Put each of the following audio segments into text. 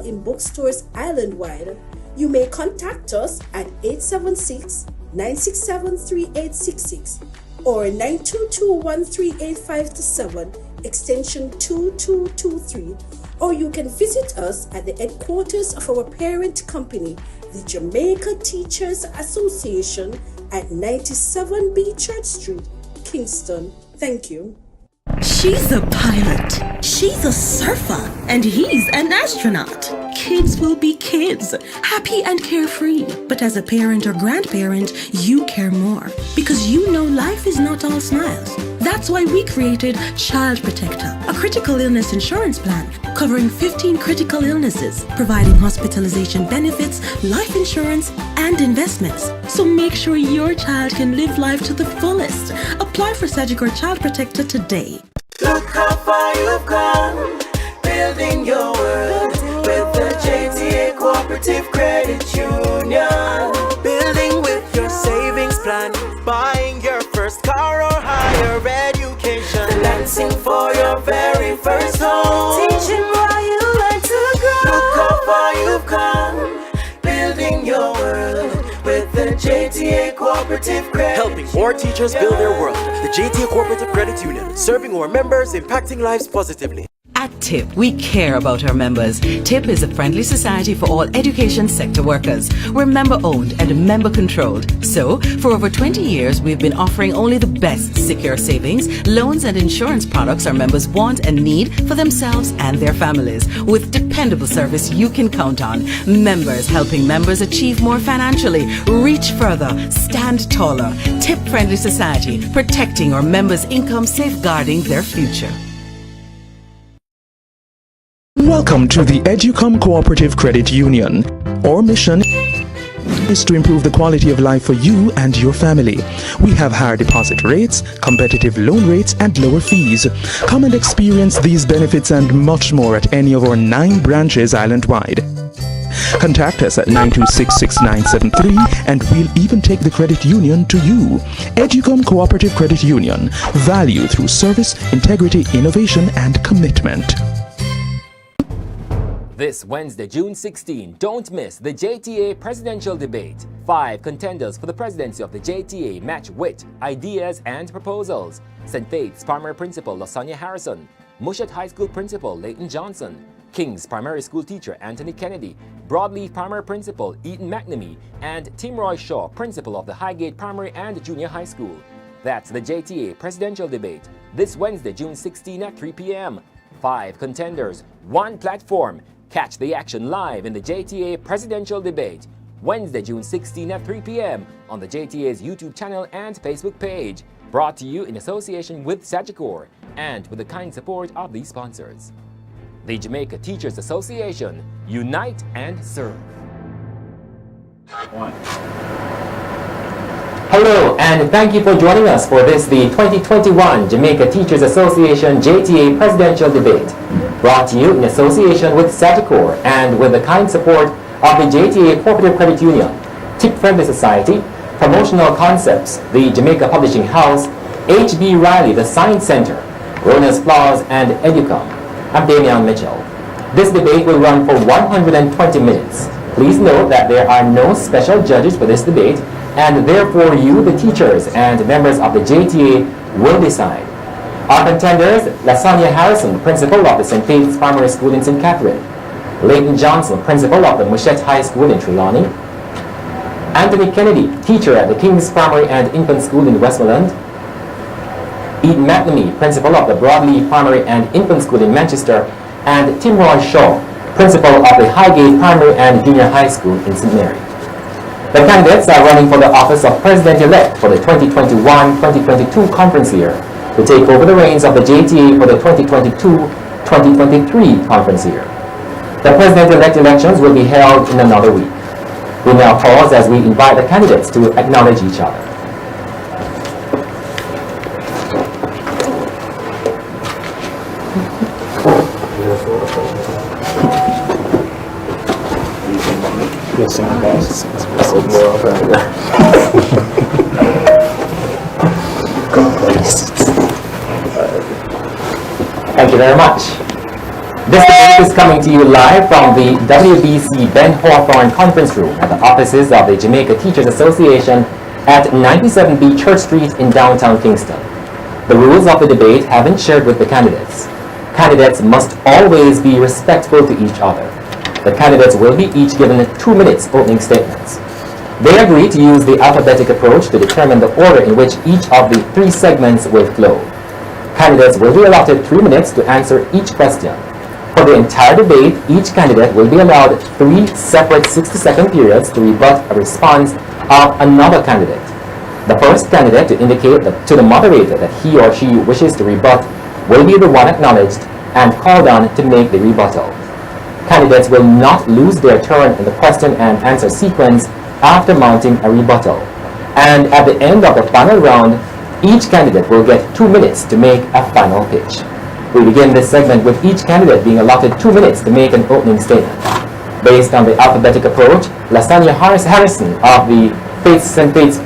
in bookstores island-wide. You may contact us at 876-967-3866 or 922-13857 extension 2223, or you can visit us at the headquarters of our parent company, the Jamaica Teachers Association at 97B Church Street, Kingston. Thank you. She's a pilot, she's a surfer, and he's an astronaut. Kids will be kids, happy and carefree. But as a parent or grandparent, you care more because you know life is not all smiles. That's why we created Child Protector, a critical illness insurance plan covering 15 critical illnesses, providing hospitalization benefits, life insurance, and investments. So make sure your child can live life to the fullest. Apply for Sagicor Child Protector today. Look how far you've come, building your world with the JTA Cooperative Credit Union. Building with your savings plan, buying your first car or higher education, financing for your very first home, teaching why you like to grow. Look how far you've come, building your world with the JTA Cooperative Credit Union. Helping more teachers build their world. The JTA Cooperative Credit Union, serving more members, impacting lives positively. At TIP, we care about our members. TIP is a friendly society for all education sector workers. We're member-owned and member-controlled. So, for over 20 years, we've been offering only the best secure savings, loans and insurance products our members want and need for themselves and their families. With dependable service you can count on. Members helping members achieve more financially, reach further, stand taller. TIP-friendly society, protecting our members' income, safeguarding their future. Welcome to the Educom Cooperative Credit Union. Our mission is to improve the quality of life for you and your family. We have higher deposit rates, competitive loan rates, and lower fees. Come and experience these benefits and much more at any of our 9 branches island-wide. Contact us at 926-6973 and we'll even take the credit union to you. Educom Cooperative Credit Union. Value through service, integrity, innovation, and commitment. This Wednesday, June 16, don't miss the JTA Presidential Debate. 5 contenders for the presidency of the JTA match wit, ideas, and proposals. St. Faith's Primary Principal Lasagna Harrison, Mushat High School Principal Leighton Johnson, King's Primary School Teacher Anthony Kennedy, Broadleaf Primary Principal Eaton McNamee, and Tim Roy Shaw, Principal of the Highgate Primary and Junior High School. That's the JTA Presidential Debate, this Wednesday, June 16 at 3 p.m. 5 contenders, 1 platform. Catch the action live in the JTA Presidential Debate, Wednesday, June 16 at 3 p.m. on the JTA's YouTube channel and Facebook page. Brought to you in association with Sagicor and with the kind support of these sponsors. The Jamaica Teachers Association, unite and serve. Hello, and thank you for joining us for this, the 2021 Jamaica Teachers Association JTA Presidential Debate. Brought to you in association with Sagicor and with the kind support of the JTA Cooperative Credit Union, Tip Friendly Society, Promotional Concepts, the Jamaica Publishing House, H.B. Riley, the Science Center, Rona's Flaws, and Educom. I'm Damian Mitchell. This debate will run for 120 minutes. Please note that there are no special judges for this debate, and therefore you, the teachers and members of the JTA, will decide. Our contenders, Lasagna Harrison, Principal of the St. Faith's Primary School in St. Catherine, Leighton Johnson, Principal of the Mushat High School in Trelawney, Anthony Kennedy, Teacher at the King's Primary and Infant School in Westmoreland, Eaton McNamee, Principal of the Broadleaf Primary and Infant School in Manchester, and Tim Roy Shaw, Principal of the Highgate Primary and Junior High School in St. Mary. The candidates are running for the office of President-elect for the 2021-2022 conference year to take over the reins of the JTA for the 2022-2023 conference year. The President-elect elections will be held in another week. We now pause as we invite the candidates to acknowledge each other. Thank you very much. This debate is coming to you live from the WBC Ben Hawthorne Conference Room at the offices of the Jamaica Teachers Association at 97B Church Street in downtown Kingston. The rules of the debate have been shared with the candidates. Candidates must always be respectful to each other. The candidates will be each given 2 minutes opening statements. They agree to use the alphabetic approach to determine the order in which each of the 3 segments will flow. Candidates will be allotted 3 minutes to answer each question. For the entire debate, each candidate will be allowed 3 separate 60-second periods to rebut a response of another candidate. The first candidate to indicate to the moderator that he or she wishes to rebut will be the one acknowledged and called on to make the rebuttal. Candidates will not lose their turn in the question and answer sequence after mounting a rebuttal. And at the end of the final round, each candidate will get 2 minutes to make a final pitch. We begin this segment with each candidate being allotted 2 minutes to make an opening statement. Based on the alphabetic approach, Lastanya Harrison of the St. Faith's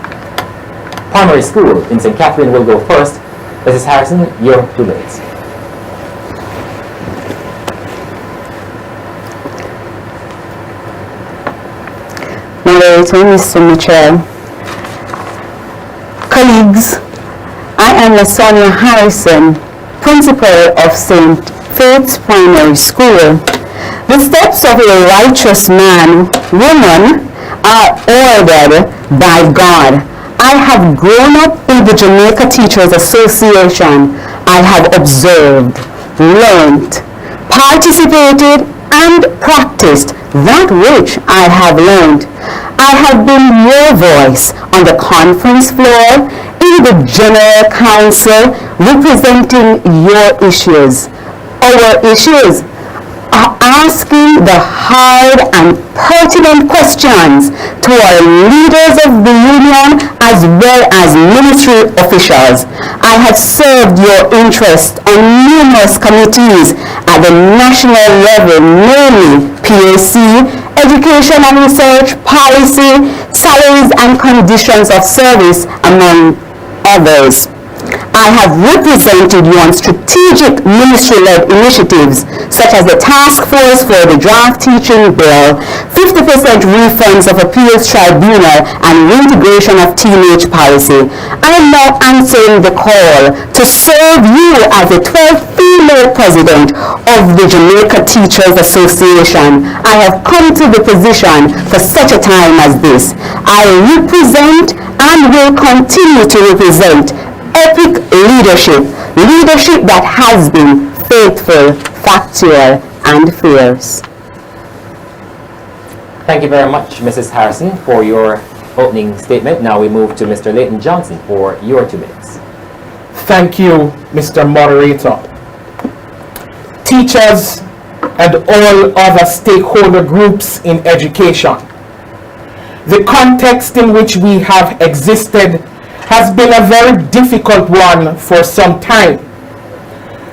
Primary School in St. Catherine will go first. Mrs. Harrison, your 2 minutes. Moderator, Mr. Mitchell. Colleagues, I am Lastanya Harrison, Principal of St. Faith's Primary School. The steps of a righteous man, woman, are ordered by God. I have grown up in the Jamaica Teachers Association. I have observed, learned, participated, and practiced that which I have learned. I have been your voice on the conference floor, in the General Council, representing your issues. Our issues are asking the hard and pertinent questions to our leaders of the union as well as military officials. I have served your interest on numerous committees at the national level, namely PAC, Education and Research, Policy, Salaries and Conditions of Service, among others. I have represented you on strategic ministry-led initiatives such as the task force for the draft teaching bill, 50% refunds of appeals tribunal, and reintegration of teenage policy. I am now answering the call to serve you as the 12th female president of the Jamaica Teachers Association. I have come to the position for such a time as this. I represent and will continue to represent epic leadership that has been faithful, factual, and fierce. Thank you very much, Mrs. Harrison, for your opening statement. Now we move to Mr. Leighton Johnson for your 2 minutes. Thank you, Mr. Moderator. Teachers and all other stakeholder groups in education. The context in which we have existed has been a very difficult one for some time.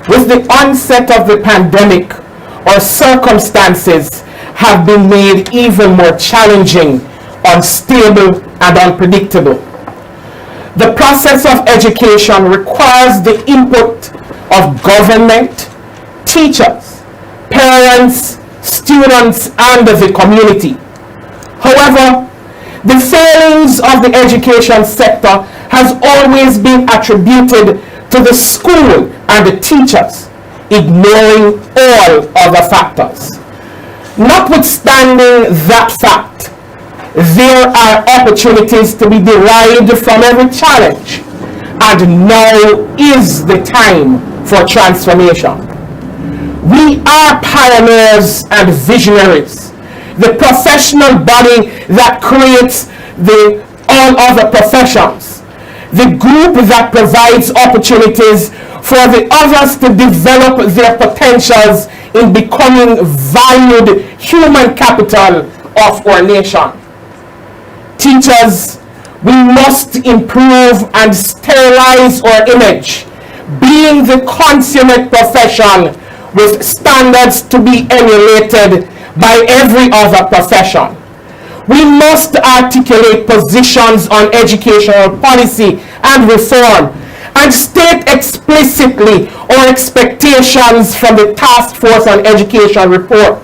With the onset of the pandemic, our circumstances have been made even more challenging, unstable, and unpredictable. The process of education requires the input of government, teachers, parents, students, and the community. However, the failings of the education sector has always been attributed to the school and the teachers, ignoring all other factors. Notwithstanding that fact, there are opportunities to be derived from every challenge, and now is the time for transformation. We are pioneers and visionaries, the professional body that creates all other professions, the group that provides opportunities for the others to develop their potentials in becoming valued human capital of our nation. Teachers, we must improve and sterilize our image, being the consummate profession with standards to be emulated by every other profession. We must articulate positions on educational policy and reform and state explicitly our expectations from the Task Force on Education report.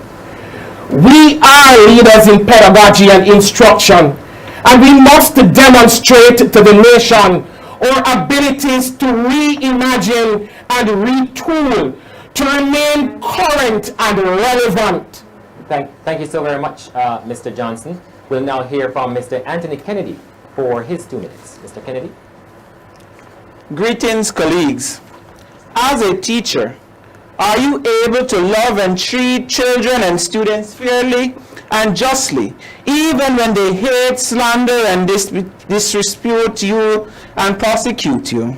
We are leaders in pedagogy and instruction, and we must demonstrate to the nation our abilities to reimagine and retool to remain current and relevant. Thank you so very much, Mr. Johnson. We'll now hear from Mr. Anthony Kennedy for his 2 minutes. Mr. Kennedy. Greetings, colleagues. As a teacher, are you able to love and treat children and students fairly and justly, even when they hate, slander, and disrespect you and prosecute you?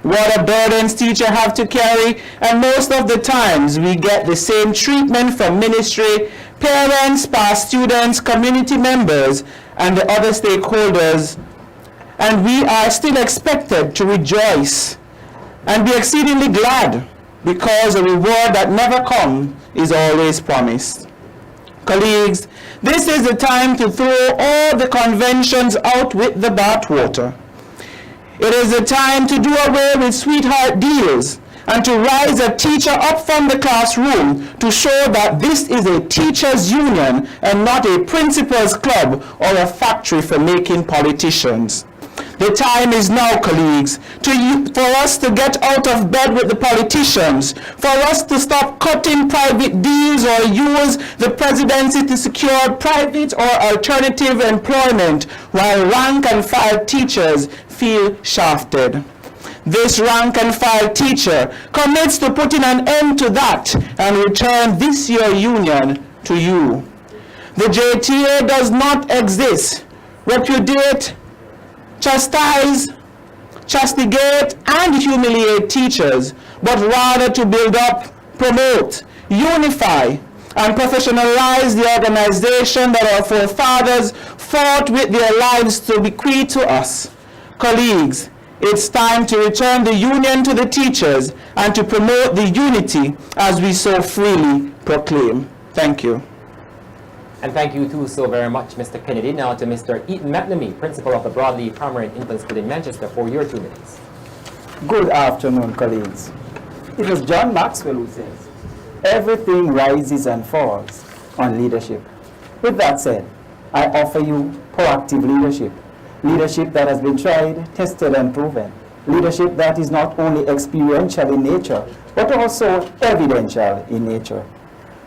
What a burdens teachers have to carry, and most of the times we get the same treatment from ministry, parents, past students, community members, and the other stakeholders, and we are still expected to rejoice and be exceedingly glad because a reward that never comes is always promised. Colleagues, this is the time to throw all the conventions out with the bathwater. It is the time to do away with sweetheart deals and to rise a teacher up from the classroom to show that this is a teachers' union and not a principals' club or a factory for making politicians. The time is now, colleagues, for us to get out of bed with the politicians, for us to stop cutting private deals or use the presidency to secure private or alternative employment while rank and file teachers feel shafted. This rank and file teacher commits to putting an end to that and return this year union to you. The JTA does not exist, repudiate, chastise, castigate, and humiliate teachers, but rather to build up, promote, unify, and professionalize the organization that our forefathers fought with their lives to bequeath to us. Colleagues, it's time to return the union to the teachers and to promote the unity as we so freely proclaim. Thank you. And thank you too so very much, Mr. Kennedy. Now to Mr. Eaton McNamee, Principal of the Broadleaf Primary and Infant School in Manchester, for your 2 minutes. Good afternoon, colleagues. It was John Maxwell who says, everything rises and falls on leadership. With that said, I offer you proactive leadership. Leadership that has been tried, tested, and proven. Leadership that is not only experiential in nature, but also evidential in nature.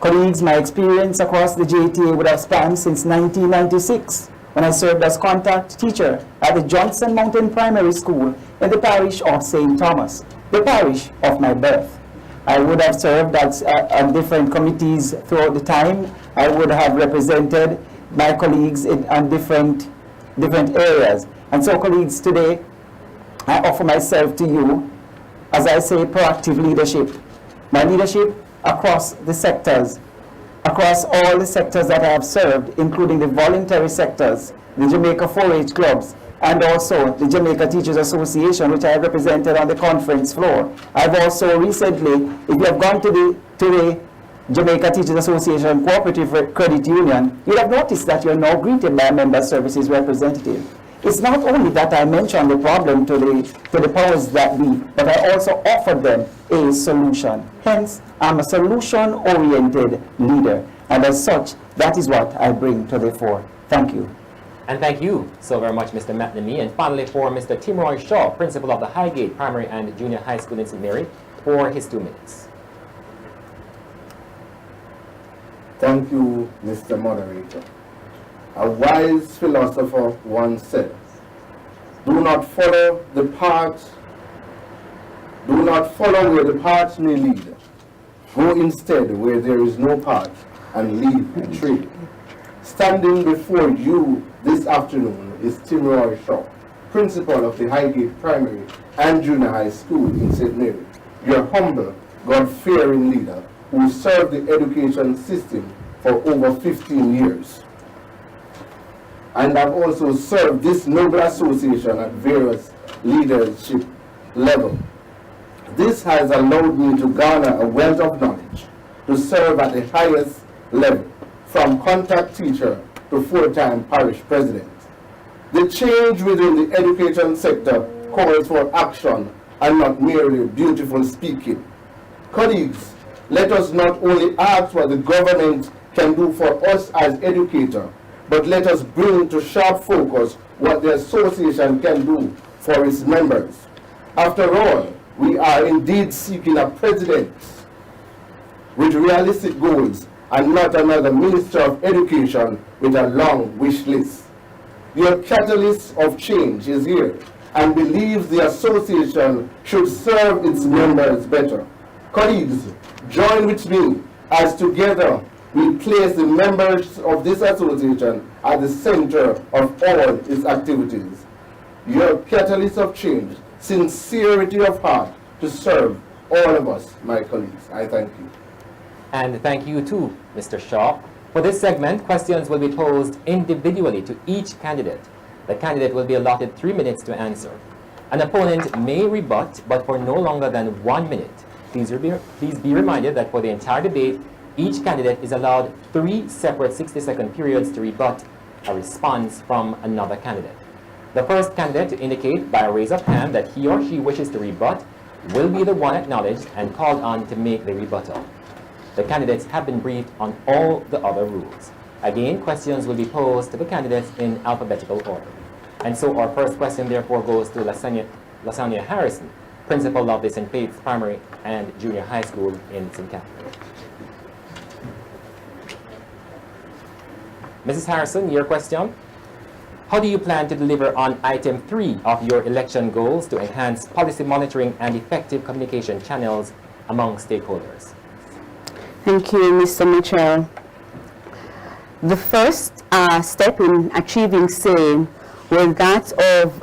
Colleagues, my experience across the JTA would have spanned since 1996, when I served as contact teacher at the Johnson Mountain Primary School in the parish of St. Thomas, the parish of my birth. I would have served on different committees throughout the time. I would have represented my colleagues on different areas. And so, colleagues, today, I offer myself to you, as I say, proactive leadership. My leadership across the sectors, across all the sectors that I have served, including the voluntary sectors, the Jamaica 4-H clubs, and also the Jamaica Teachers Association, which I have represented on the conference floor. I've also recently, if you have gone to the Jamaica Teachers Association Cooperative Credit Union, you'll have noticed that you're now greeted by a member services representative. It's not only that I mention the problem to the powers that be, but I also offer them a solution. Hence, I'm a solution-oriented leader, and as such, that is what I bring to the fore. Thank you. And thank you so very much, Mr. McNamee. And finally, for Mr. Tim Roy Shaw, Principal of the Highgate Primary and Junior High School in St. Mary, for his 2 minutes. Thank you, Mr. Moderator. A wise philosopher once said, do not follow where the path may lead. Go instead where there is no path and leave a trail. Standing before you this afternoon is Tim Roy Shaw, Principal of the Highgate Primary and Junior High School in St. Mary, your humble, God-fearing leader who served the education system for over 15 years. And I've also served this noble association at various leadership levels. This has allowed me to garner a wealth of knowledge to serve at the highest level, from contact teacher to full-time parish president. The change within the education sector calls for action and not merely beautiful speaking. Colleagues, let us not only ask what the government can do for us as educators, but let us bring to sharp focus what the association can do for its members. After all, we are indeed seeking a president with realistic goals and not another Minister of Education with a long wish list. Your catalyst of change is here and believes the association should serve its members better. Colleagues, join with me as together we place the members of this association at the center of all its activities. Your catalyst of change, sincerity of heart to serve all of us, my colleagues. I thank you. And thank you too, Mr. Shaw. For this segment, questions will be posed individually to each candidate. The candidate will be allotted 3 minutes to answer. An opponent may rebut, but for no longer than 1 minute. Please be reminded that for the entire debate, each candidate is allowed 3 separate 60-second periods to rebut a response from another candidate. The first candidate to indicate by a raise of hand that he or she wishes to rebut will be the one acknowledged and called on to make the rebuttal. The candidates have been briefed on all the other rules. Again, questions will be posed to the candidates in alphabetical order. And so our first question therefore goes to Lasagna Harrison, Principal Lovelace and Faith Primary and Junior High School in St. Catherine. Mrs. Harrison, your question. How do you plan to deliver on item 3 of your election goals to enhance policy monitoring and effective communication channels among stakeholders? Thank you, Mr. Mitchell. The first step in achieving same was that of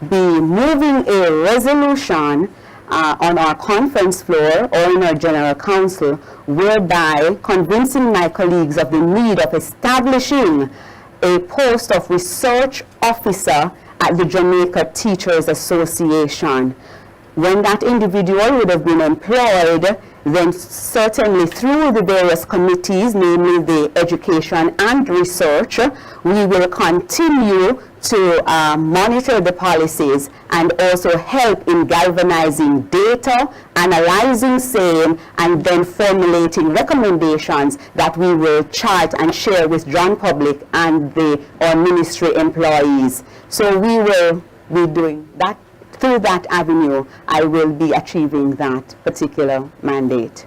be moving a resolution on our conference floor or in our general council, whereby convincing my colleagues of the need of establishing a post of research officer at the Jamaica Teachers Association. When that individual would have been employed, then certainly through the various committees, namely the education and research, we will continue to monitor the policies and also help in galvanizing data, analyzing same, and then formulating recommendations that we will chart and share with John Public and our ministry employees. So we will be doing that. Through that avenue, I will be achieving that particular mandate.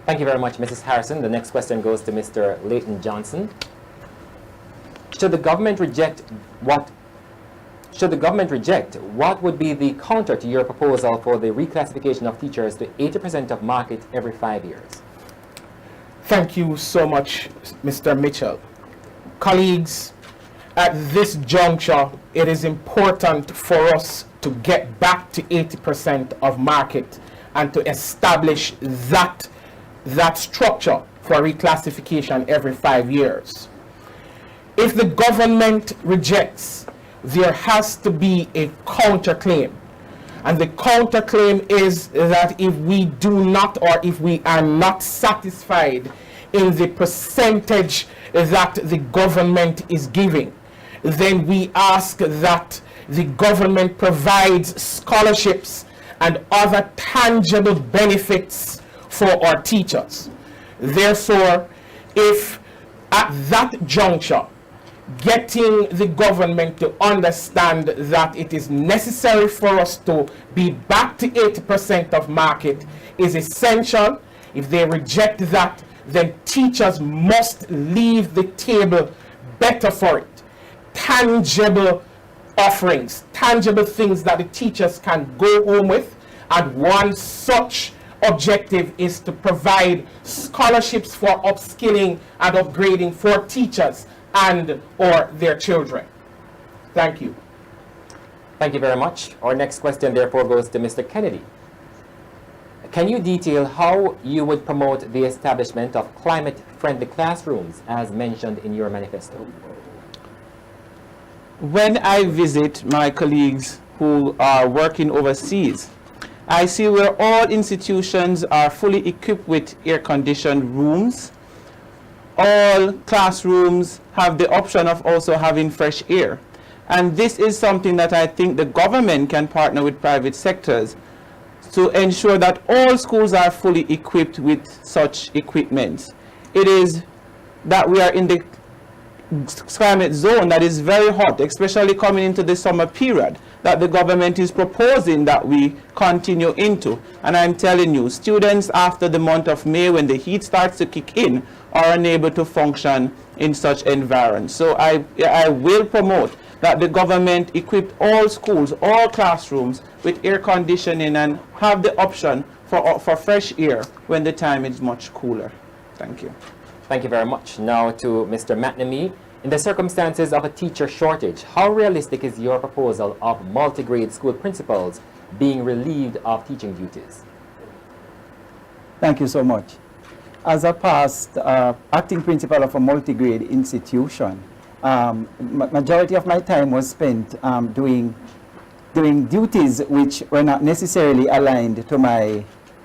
Thank you very much, Mrs. Harrison. The next question goes to Mr. Leighton Johnson. Should the government reject, what would be the counter to your proposal for the reclassification of teachers to 80% of market every 5 years? Thank you so much, Mr. Mitchell. Colleagues, at this juncture, it is important for us to get back to 80% of market and to establish that structure for reclassification every 5 years. If the government rejects, there has to be a counterclaim. And the counterclaim is that if we do not, or if we are not satisfied in the percentage that the government is giving, then we ask that the government provides scholarships and other tangible benefits for our teachers. Therefore, if at that juncture, getting the government to understand that it is necessary for us to be back to 80% of market is essential, if they reject that, then teachers must leave the table better for it. Tangible offerings, tangible things that the teachers can go home with, and one such objective is to provide scholarships for upskilling and upgrading for teachers and or their children. Thank you. Thank you very much. Our next question therefore goes to Mr. Kennedy. Can you detail how you would promote the establishment of climate-friendly classrooms as mentioned in your manifesto? When I visit my colleagues who are working overseas, I see where all institutions are fully equipped with air-conditioned rooms. All classrooms have the option of also having fresh air. And this is something that I think the government can partner with private sectors to ensure that all schools are fully equipped with such equipment. It is that we are in the climate zone that is very hot, especially coming into the summer period, that the government is proposing that we continue into. And I'm telling you, students after the month of May, when the heat starts to kick in, are unable to function in such environments. So I will promote that the government equip all schools, all classrooms with air conditioning and have the option for fresh air when the time is much cooler. Thank you. Thank you very much. Now to Mr. McNamee. In the circumstances of a teacher shortage, how realistic is your proposal of multi-grade school principals being relieved of teaching duties? Thank you so much. As a past acting principal of a multi-grade institution, majority of my time was spent doing duties which were not necessarily aligned to my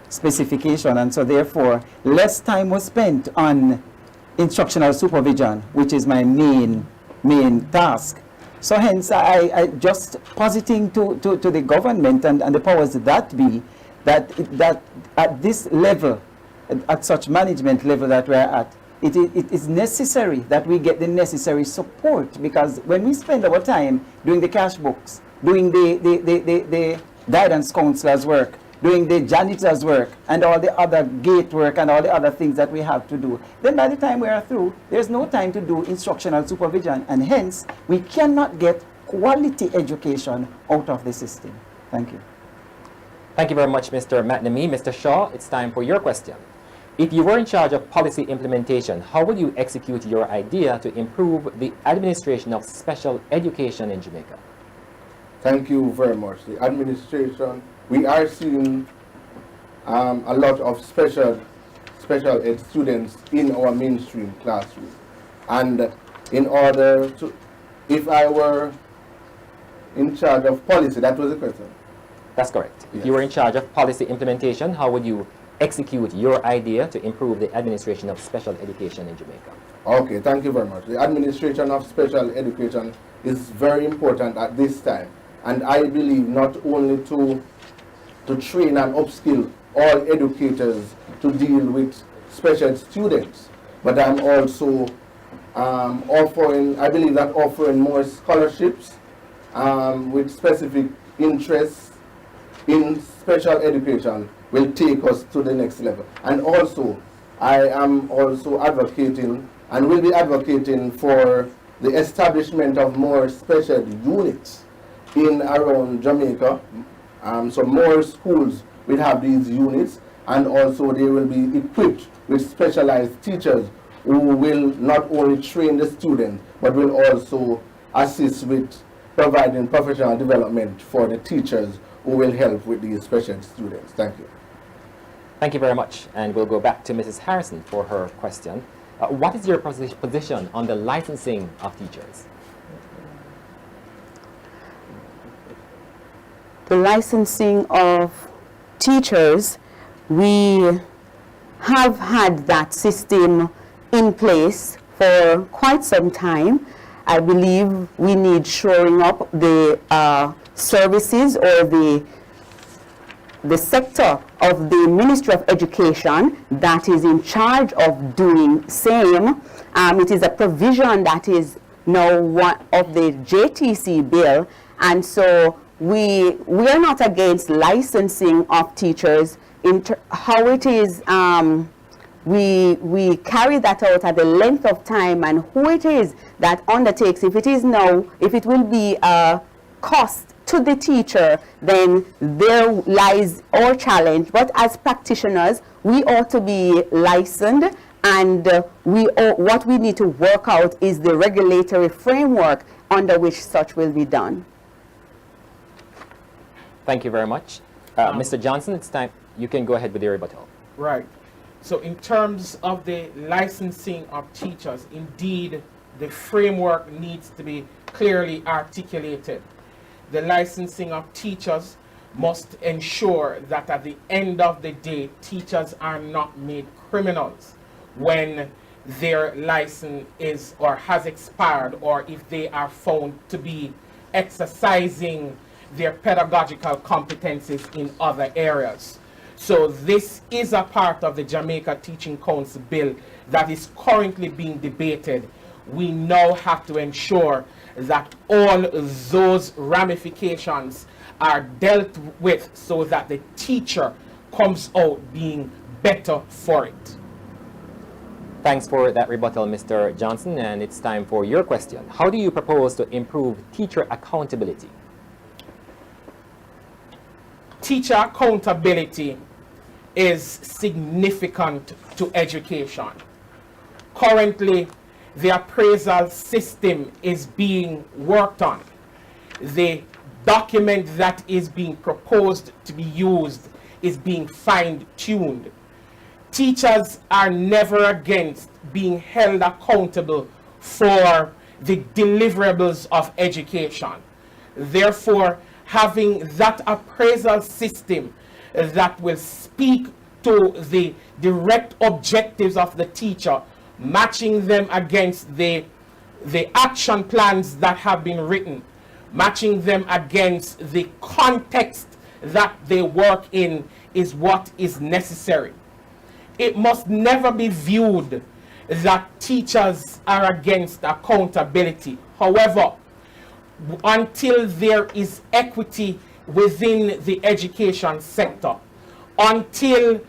specification, and so therefore less time was spent on instructional supervision, which is my main task. So hence I just positing to the government and the powers that be that at this level, at such management level that we're at, it is necessary that we get the necessary support, because when we spend our time doing the cash books, doing the guidance counselors' work, doing the janitor's work, and all the other gate work and all the other things that we have to do, then by the time we are through, there's no time to do instructional supervision, and hence we cannot get quality education out of the system. Thank you. Thank you very much, Mr. McNamee. Mr. Shaw, it's time for your question. If you were in charge of policy implementation, how would you execute your idea to improve the administration of special education in Jamaica? Thank you very much. The administration, we are seeing a lot of special ed students in our mainstream classroom. And in order to, if I were in charge of policy, that was the question? That's correct. Yes. If you were in charge of policy implementation, how would you execute your idea to improve the administration of special education in Jamaica? Okay, thank you very much. The administration of special education is very important at this time. And I believe not only to train and upskill all educators to deal with special students, but I'm also offering more scholarships with specific interests in special education will take us to the next level. And also, I am also advocating and will be advocating for the establishment of more special units in around Jamaica. So more schools will have these units, and also they will be equipped with specialized teachers who will not only train the students, but will also assist with providing professional development for the teachers who will help with these special students. Thank you. Thank you very much. And we'll go back to Mrs. Harrison for her question. What is your position on the licensing of teachers? The licensing of teachers, we have had that system in place for quite some time. I believe we need shoring up the services or the sector of the Ministry of Education that is in charge of doing same. It is a provision that is now one of the JTC bill, and so we are not against licensing of teachers. How it is, we carry that out at the length of time, and who it is that undertakes. If it will be a cost to the teacher, then there lies our challenge. But as practitioners, we ought to be licensed, and what we need to work out is the regulatory framework under which such will be done. Thank you very much. Mr. Johnson, it's time. You can go ahead with your rebuttal. Right. So in terms of the licensing of teachers, indeed, the framework needs to be clearly articulated. The licensing of teachers must ensure that at the end of the day, teachers are not made criminals when their license is or has expired, or if they are found to be exercising their pedagogical competencies in other areas. So this is a part of the Jamaica Teaching Council bill that is currently being debated. We now have to ensure that all those ramifications are dealt with so that the teacher comes out being better for it. Thanks for that rebuttal, Mr. Johnson, and it's time for your question. How do you propose to improve teacher accountability? Teacher accountability is significant to education. Currently, the appraisal system is being worked on. The document that is being proposed to be used is being fine-tuned. Teachers are never against being held accountable for the deliverables of education. Therefore, having that appraisal system that will speak to the direct objectives of the teacher, matching them against the action plans that have been written, matching them against the context that they work in, is what is necessary. It must never be viewed that teachers are against accountability. However, until there is equity within the education sector, until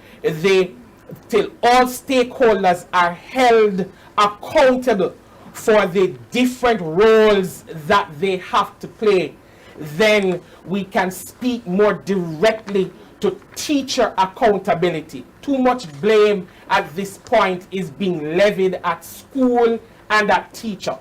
all stakeholders are held accountable for the different roles that they have to play, then we can speak more directly to teacher accountability. Too much blame at this point is being levied at school and at teacher.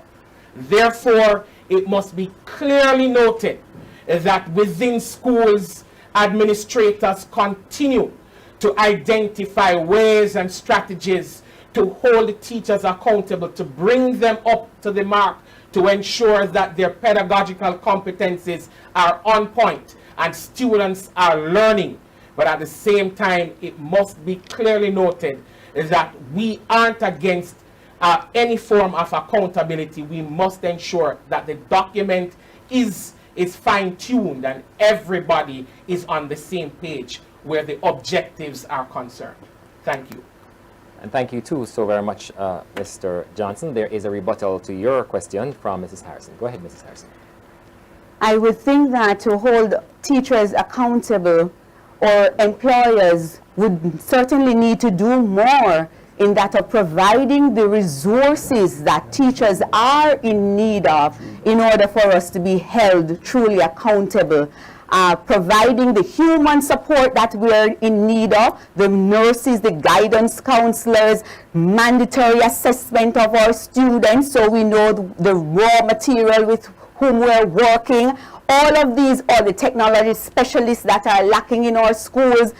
Therefore, it must be clearly noted that within schools, administrators continue to identify ways and strategies to hold teachers accountable, to bring them up to the mark, to ensure that their pedagogical competencies are on point and students are learning. But at the same time, it must be clearly noted that we aren't against any form of accountability. We must ensure that the document is fine-tuned and everybody is on the same page where the objectives are concerned. Thank you. And thank you too so very much, Mr. Johnson. There is a rebuttal to your question from Mrs. Harrison. Go ahead, Mrs. Harrison. I would think that to hold teachers accountable, or employers would certainly need to do more in that of providing the resources that teachers are in need of in order for us to be held truly accountable. Providing the human support that we are in need of, the nurses, the guidance counselors, mandatory assessment of our students so we know the raw material with whom we're working. All of these are the technology specialists that are lacking in our schools,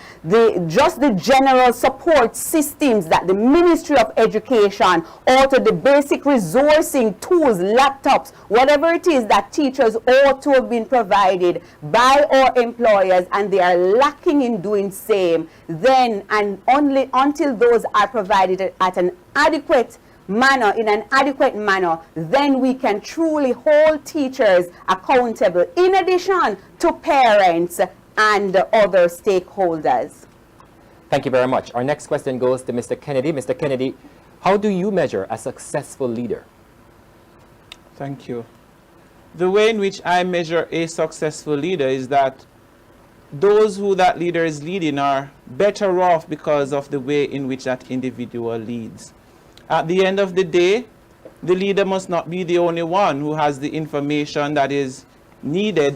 just the general support systems that the Ministry of Education, all to the basic resourcing tools, laptops, whatever it is that teachers ought to have been provided by our employers, and they are lacking in doing same, then and only until those are provided at an adequate manner, in an adequate manner, then we can truly hold teachers accountable, in addition to parents and other stakeholders. Thank you very much. Our next question goes to Mr. Kennedy. Mr. Kennedy, how do you measure a successful leader? Thank you. The way in which I measure a successful leader is that those who that leader is leading are better off because of the way in which that individual leads. At the end of the day, the leader must not be the only one who has the information that is needed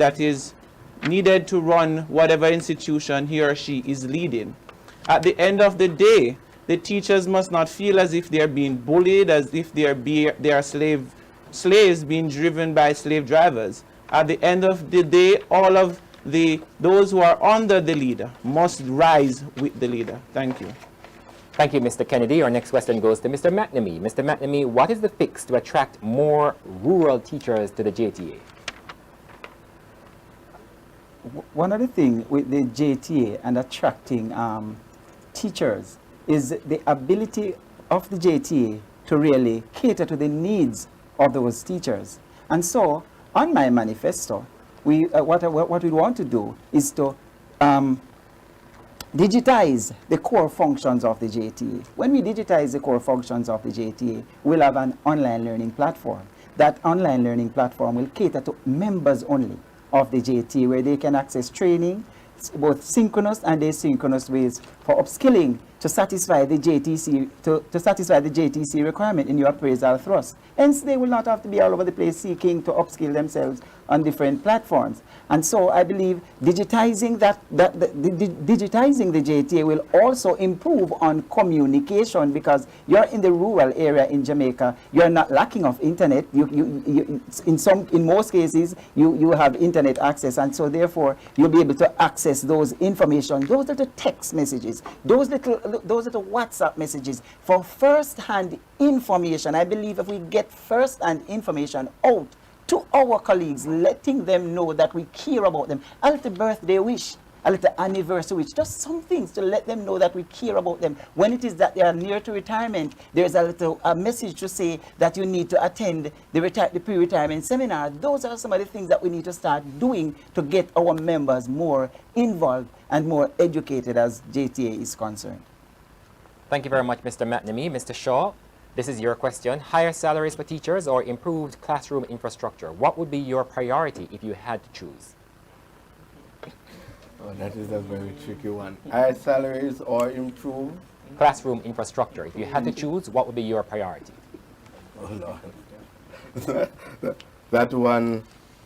to run whatever institution he or she is leading. At the end of the day, the teachers must not feel as if they are being bullied, as if they are slaves being driven by slave drivers. At the end of the day, all of those who are under the leader must rise with the leader. Thank you. Thank you, Mr. Kennedy. Our next question goes to Mr. McNamee. Mr. McNamee, what is the fix to attract more rural teachers to the JTA? One of the things with the JTA and attracting teachers is the ability of the JTA to really cater to the needs of those teachers. And so, on my manifesto, what we want to do is to digitize the core functions of the JTA. When we digitize the core functions of the JTA, we'll have an online learning platform. That online learning platform will cater to members only of the JTA, where they can access training, both synchronous and asynchronous ways for upskilling to satisfy the JTC to satisfy the JTC requirement in your appraisal thrust. Hence, they will not have to be all over the place seeking to upskill themselves on different platforms. And so I believe digitizing digitizing the JTA will also improve on communication, because you're in the rural area in Jamaica. You're not lacking of internet. In most cases, you have internet access, and so therefore you'll be able to access those information, those little text messages, those little WhatsApp messages for first-hand information. I believe if we get first-hand information out to our colleagues, letting them know that we care about them, a little birthday wish, a little anniversary wish, just some things to let them know that we care about them. When it is that they are near to retirement, there's a message to say that you need to attend the pre-retirement seminar. Those are some of the things that we need to start doing to get our members more involved and more educated as JTA is concerned. Thank you very much, Mr. McNamee. Mr. Shaw, this is your question. Higher salaries for teachers or improved classroom infrastructure? What would be your priority if you had to choose? Oh, that is a very tricky one. Higher salaries or improved classroom infrastructure. If you had to choose, what would be your priority? Oh, Lord. That one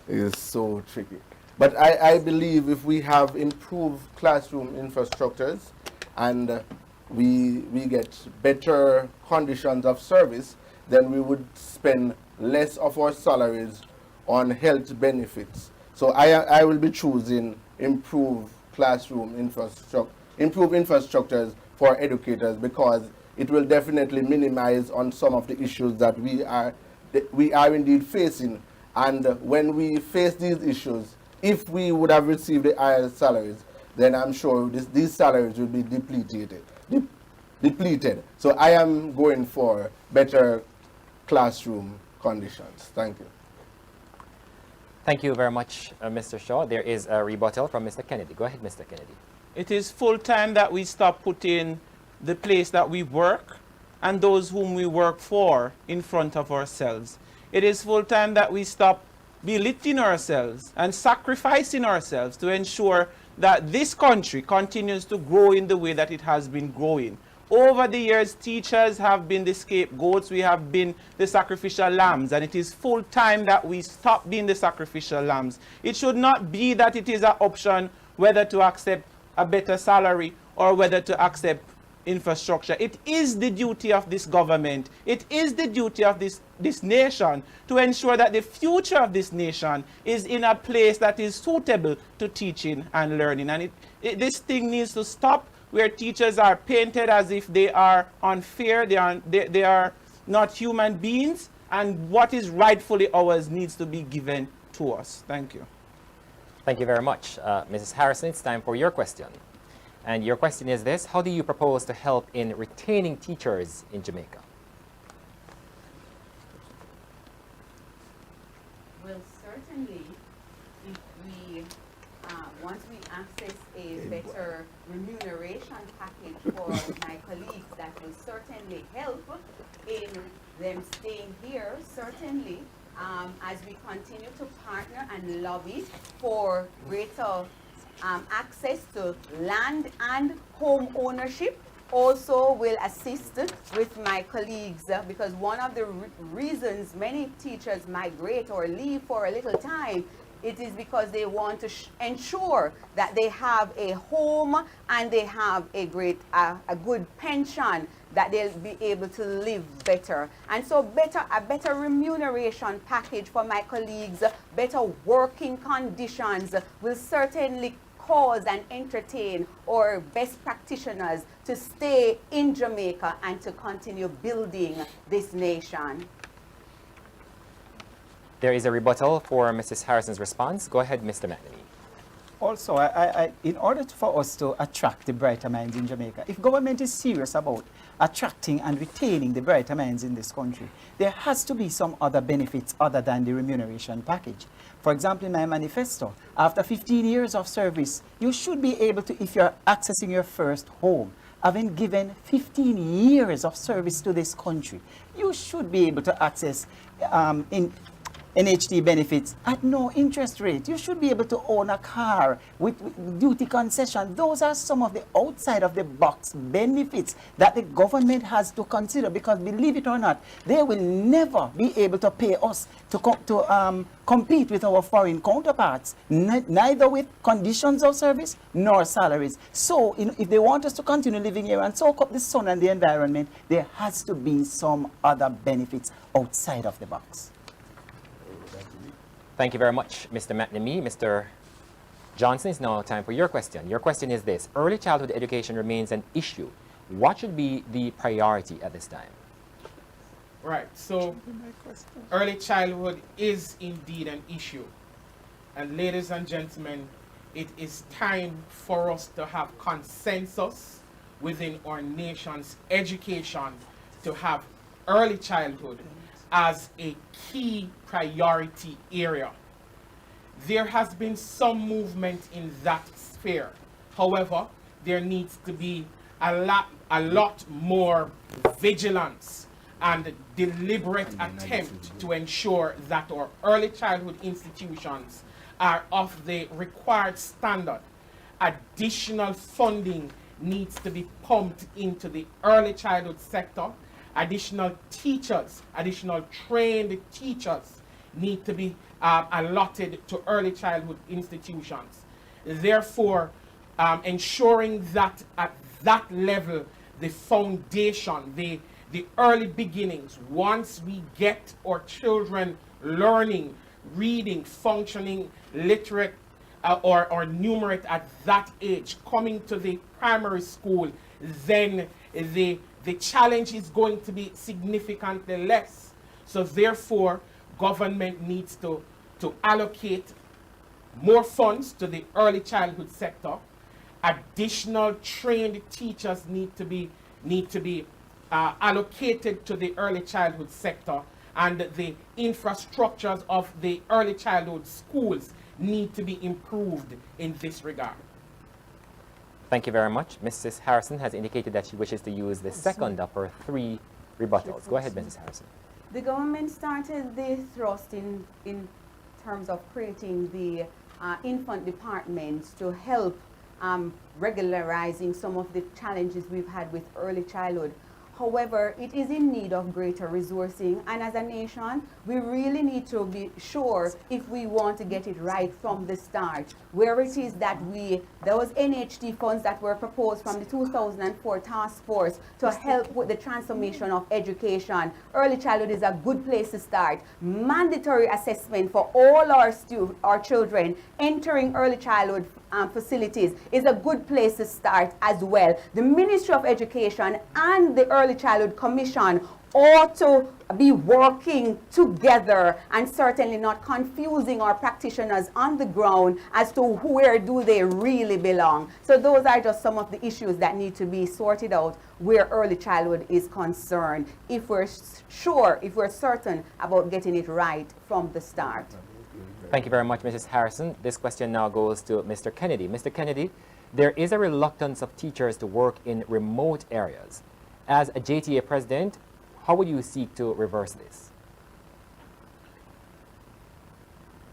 is so tricky. But I believe if we have improved classroom infrastructures and we get better conditions of service, then we would spend less of our salaries on health benefits. So I will be choosing improved classroom infrastructure, improved infrastructures for educators, because it will definitely minimize on some of the issues that we are indeed facing. And when we face these issues, if we would have received the higher salaries, then I'm sure these salaries will be depleted. So I am going for better classroom conditions. Thank you. Thank you very much, Mr. Shaw. There is a rebuttal from Mr. Kennedy. Go ahead, Mr. Kennedy. It is full time that we stop putting the place that we work and those whom we work for in front of ourselves. It is full time that we stop belittling ourselves and sacrificing ourselves to ensure that this country continues to grow in the way that it has been growing. Over the years, teachers have been the scapegoats, we have been the sacrificial lambs, and it is full time that we stop being the sacrificial lambs. It should not be that it is an option whether to accept a better salary or whether to accept infrastructure. It is the duty of this government, it is the duty of this nation to ensure that the future of this nation is in a place that is suitable to teaching and learning. And this thing needs to stop, where teachers are painted as if they are unfair, they are not human beings, and what is rightfully ours needs to be given to us. Thank you. Thank you very much. Mrs. Harrison, it's time for your question. And your question is this: how do you propose to help in retaining teachers in Jamaica? Well, certainly, if we, once we access a better remuneration package for my colleagues, that will certainly help in them staying here, certainly, as we continue to partner and lobby for greater access to land and home ownership, also will assist with my colleagues, because one of the reasons many teachers migrate or leave for a little time, it is because they want to ensure that they have a home and they have a good pension, that they'll be able to live better. And so a better remuneration package for my colleagues, better working conditions will certainly cause and entertain our best practitioners to stay in Jamaica and to continue building this nation. There is a rebuttal for Mrs. Harrison's response. Go ahead, Mr. McNamee. Also, in order for us to attract the brighter minds in Jamaica, if government is serious about attracting and retaining the brighter minds in this country, there has to be some other benefits other than the remuneration package. For example, in my manifesto, after 15 years of service, you should be able to, if you're accessing your first home, having given 15 years of service to this country, you should be able to access NHT benefits at no interest rate. You should be able to own a car with duty concession. Those are some of the outside of the box benefits that the government has to consider, because believe it or not, they will never be able to pay us to compete with our foreign counterparts, neither with conditions of service nor salaries. So if they want us to continue living here and soak up the sun and the environment, there has to be some other benefits outside of the box. Thank you very much, Mr. McNamee. Mr. Johnson, it's now time for your question. Your question is this: early childhood education remains an issue. What should be the priority at this time? Right, so early childhood is indeed an issue. And ladies and gentlemen, it is time for us to have consensus within our nation's education to have early childhood as a key priority area. There has been some movement in that sphere. However, there needs to be a lot more vigilance and deliberate attempt to ensure that our early childhood institutions are of the required standard. Additional funding needs to be pumped into the early childhood sector. Additional teachers, additional trained teachers need to be allotted to early childhood institutions. Therefore, ensuring that at that level, the foundation, the early beginnings, once we get our children learning, reading, functioning, literate, or numerate at that age, coming to the primary school, then the challenge is going to be significantly less. So therefore, government needs to allocate more funds to the early childhood sector. Additional trained teachers need to be allocated to the early childhood sector, and the infrastructures of the early childhood schools need to be improved in this regard. Thank you very much. Mrs. Harrison has indicated that she wishes to use the second of her 3 rebuttals. Go ahead, Mrs. Harrison. The government started the thrust in terms of creating the infant departments to help regularizing some of the challenges we've had with early childhood. However, it is in need of greater resourcing, and as a nation, we really need to be sure, if we want to get it right from the start, where it is that those NHT funds that were proposed from the 2004 task force to help with the transformation of education. Early childhood is a good place to start. Mandatory assessment for all our children entering early childhood facilities is a good place to start as well. The Ministry of Education and the Early Childhood Commission ought to be working together and certainly not confusing our practitioners on the ground as to where do they really belong. So those are just some of the issues that need to be sorted out where early childhood is concerned, if we're sure, if we're certain about getting it right from the start. Thank you very much, Mrs. Harrison. This question now goes to Mr. Kennedy. Mr. Kennedy, there is a reluctance of teachers to work in remote areas. As a JTA president, how would you seek to reverse this?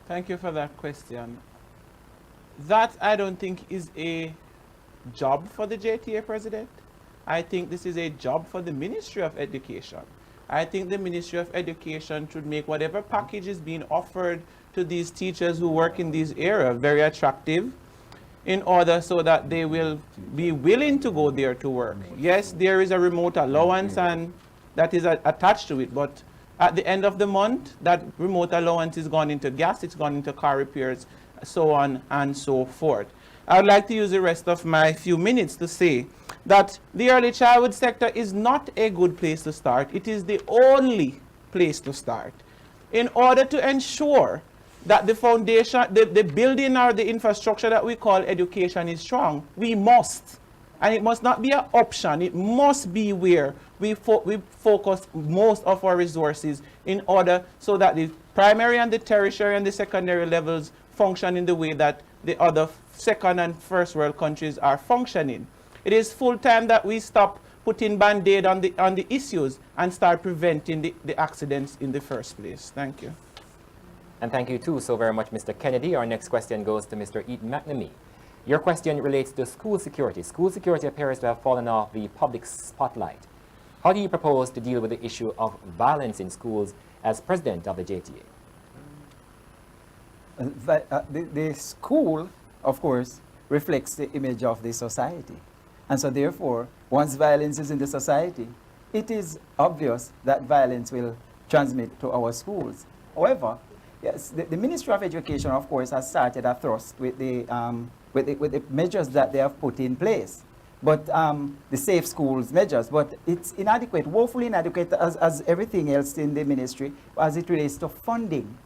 Thank you for that question. That, I don't think, is a job for the JTA president. I think this is a job for the Ministry of Education. I think the Ministry of Education should make whatever package is being offered to these teachers who work in these areas very attractive, in order so that they will be willing to go there to work. Yes, there is a remote allowance and that is attached to it, but at the end of the month, that remote allowance is gone into gas, it's gone into car repairs, so on and so forth. I would like to use the rest of my few minutes to say that the early childhood sector is not a good place to start. It is the only place to start. In order to ensure that the foundation, the building or the infrastructure that we call education is strong, we must And it must not be an option. It must be where we focus most of our resources in order so that the primary and the tertiary and the secondary levels function in the way that the other second and first world countries are functioning. It is full time that we stop putting band-aid on the issues and start preventing the accidents in the first place. Thank you. And thank you too so very much, Mr. Kennedy. Our next question goes to Mr. Eaton McNamee. Your question relates to school security. School security appears to have fallen off the public spotlight. How do you propose to deal with the issue of violence in schools as president of the JTA? The school, of course, reflects the image of the society. And so therefore, once violence is in the society, it is obvious that violence will transmit to our schools. However, yes, the Ministry of Education, of course, has started a thrust with the measures that they have put in place. But the safe schools measures, but it's inadequate, woefully inadequate as everything else in the ministry as it relates to funding.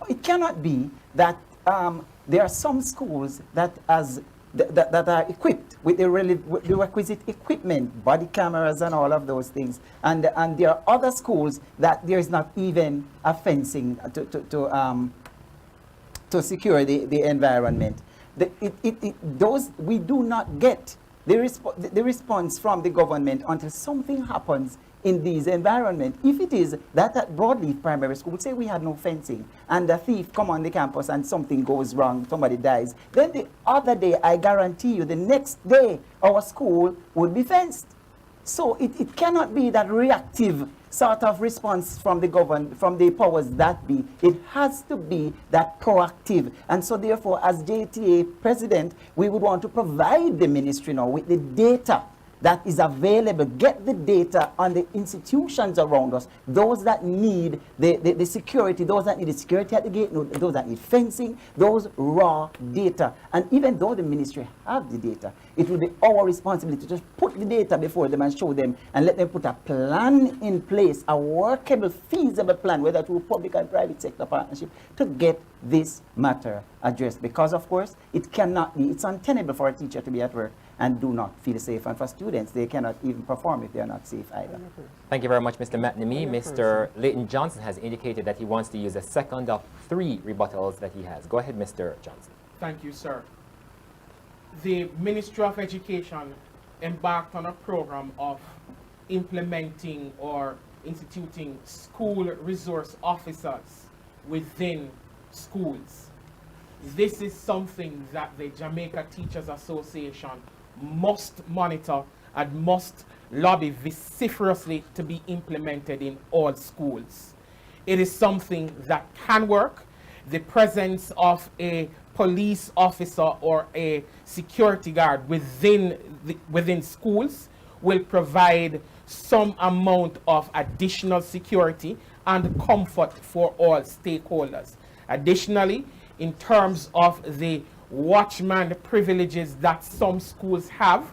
It cannot be that there are some schools that are equipped with the requisite equipment, body cameras and all of those things, and there are other schools that there is not even a fencing to secure the environment. Those we do not get the response from the government until something happens in these environments. If it is that at Broadleaf Primary School, say we had no fencing, and a thief come on the campus and something goes wrong, somebody dies, then the other day, I guarantee you, the next day, our school would be fenced. So it cannot be that reactive sort of response from the government, from the powers that be. It has to be that proactive. And so therefore, as JTA president, we would want to provide the ministry now with the data that is available. Get the data on the institutions around us, those that need the security, those that need the security at the gate, those that need fencing, those raw data. And even though the ministry have the data, it will be our responsibility to just put the data before them and show them and let them put a plan in place, a workable, feasible plan, whether through public and private sector partnership, to get this matter addressed. Because of course, it cannot be, it's untenable for a teacher to be at work and do not feel safe. And for students, they cannot even perform if they are not safe either. Thank you very much, Mr. McNamee. Mr. Leighton Johnson has indicated that he wants to use a second of 3 rebuttals that he has. Go ahead, Mr. Johnson. Thank you, sir. The Ministry of Education embarked on a program of implementing or instituting school resource officers within schools. This is something that the Jamaica Teachers Association must monitor and must lobby vociferously to be implemented in all schools. It is something that can work. The presence of a police officer or a security guard within schools will provide some amount of additional security and comfort for all stakeholders. Additionally, in terms of the watchman privileges that some schools have,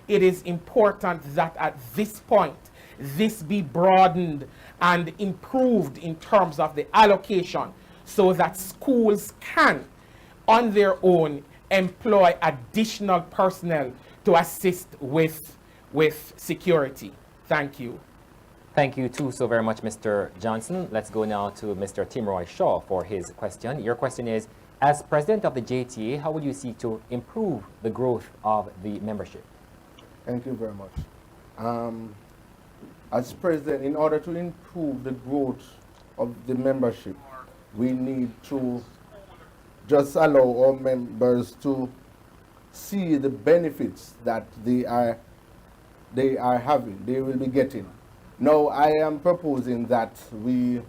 it is important that at this point, this be broadened and improved in terms of the allocation so that schools can, on their own, employ additional personnel to assist with security. Thank you. Thank you too so very much, Mr. Johnson. Let's go now to Mr. Timroy Shaw for his question. Your question is, as president of the JTA, how would you seek to improve the growth of the membership? Thank you very much. As president, in order to improve the growth of the membership, we need to just allow our members to see the benefits that they are having, they will be getting. Now, I am proposing that we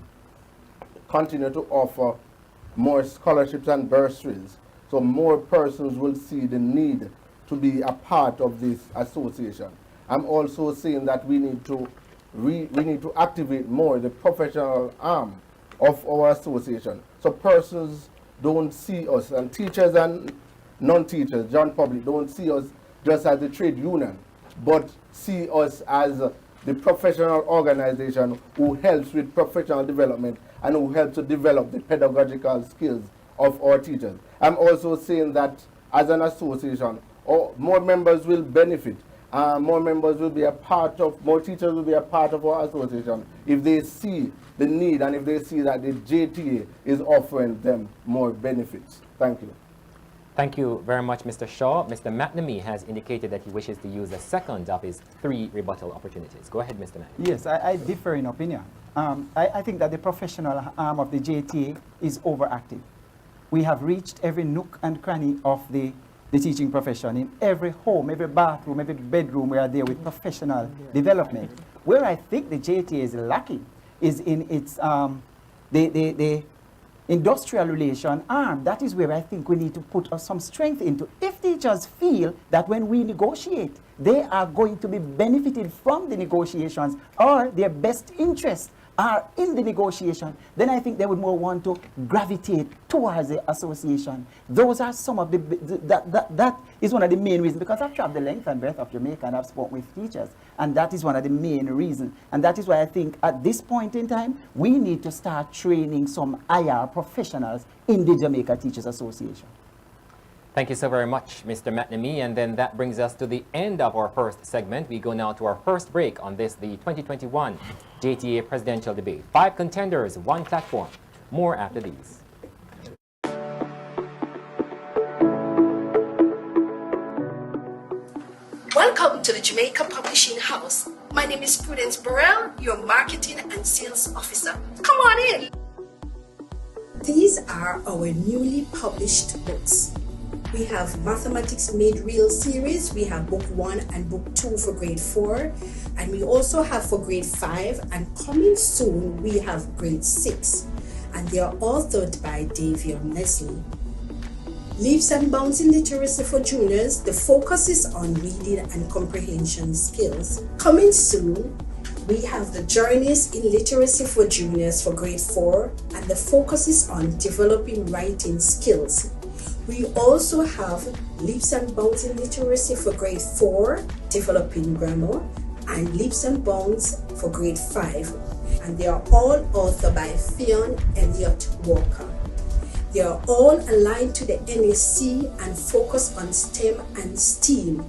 continue to offer more scholarships and bursaries, so more persons will see the need to be a part of this association. I'm also saying that we need to activate more the professional arm of our association, so persons don't see us, and teachers and non-teachers, John public, don't see us just as a trade union, but see us as the professional organization who helps with professional development and who helps to develop the pedagogical skills of our teachers. I'm also saying that as an association, more members will benefit more members will be a part of, more teachers will be a part of our association if they see the need and if they see that the JTA is offering them more benefits. Thank you. Thank you very much, Mr. Shaw. Mr. McNamee has indicated that he wishes to use a second of his 3 rebuttal opportunities. Go ahead, Mr. McNamee. Yes, I differ in opinion. I think that the professional arm of the JTA is overactive. We have reached every nook and cranny of the teaching profession. In every home, every bathroom, every bedroom, we are there with professional development. Where I think the JTA is lacking is in its the industrial relation arm. That is where I think we need to put some strength into. If teachers feel that when we negotiate, they are going to be benefited from the negotiations or their best interests are in the negotiation, then I think they would more want to gravitate towards the association. Those are some of that is one of the main reasons, because I've traveled the length and breadth of Jamaica and I've spoken with teachers, and that is one of the main reasons. And that is why I think at this point in time, we need to start training some IR professionals in the Jamaica Teachers Association. Thank you so very much, Mr. McNamee. And then that brings us to the end of our first segment. We go now to our first break on this, the 2021 JTA Presidential Debate. 5 contenders, 1 platform. More after these. Welcome to the Jamaica Publishing House. My name is Prudence Burrell, your Marketing and Sales Officer. Come on in. These are our newly published books. We have Mathematics Made Real series. We have book 1 and book 2 for grade 4. And we also have for grade 5, and coming soon, we have grade 6. And they are authored by Davion Leslie. Leaps and Bounds in Literacy for Juniors. The focus is on reading and comprehension skills. Coming soon, we have the Journeys in Literacy for Juniors for grade 4. And the focus is on developing writing skills. We also have Leaps and Bounds in Literacy for grade 4, developing grammar, and Leaps and Bounds for grade 5. And they are all authored by Fionn Elliott Walker. They are all aligned to the NSC and focus on STEM and STEAM.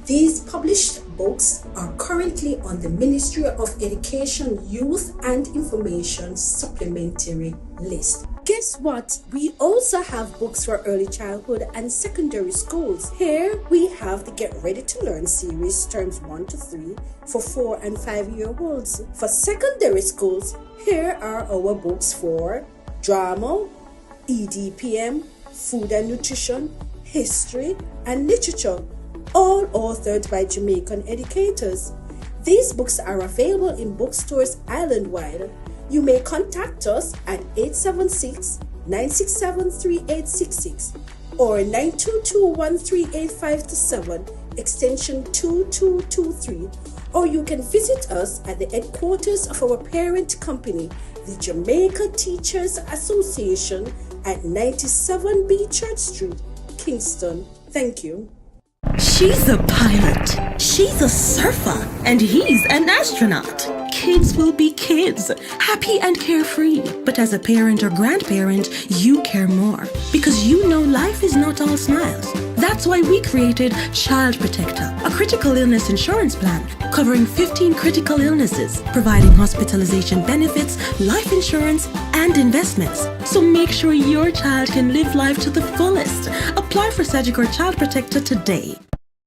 These published books are currently on the Ministry of Education, Youth and Information supplementary list. Guess what? We also have books for early childhood and secondary schools. Here we have the Get Ready to Learn series, terms 1 to 3 for 4 and 5-year-olds. For secondary schools, here are our books for drama, EDPM, food and nutrition, history, and literature, all authored by Jamaican educators. These books are available in bookstores island-wide. You may contact us at 876-967-3866 or 922-13857, extension 2223, or you can visit us at the headquarters of our parent company, the Jamaica Teachers Association at 97B Church Street, Kingston. Thank you. She's a pilot, she's a surfer, and he's an astronaut. Kids will be kids, happy and carefree. But as a parent or grandparent, you care more, because you know life is not all smiles. That's why we created Child Protector, a critical illness insurance plan covering 15 critical illnesses, providing hospitalization benefits, life insurance, and investments. So make sure your child can live life to the fullest. Apply for Sagicor Child Protector today.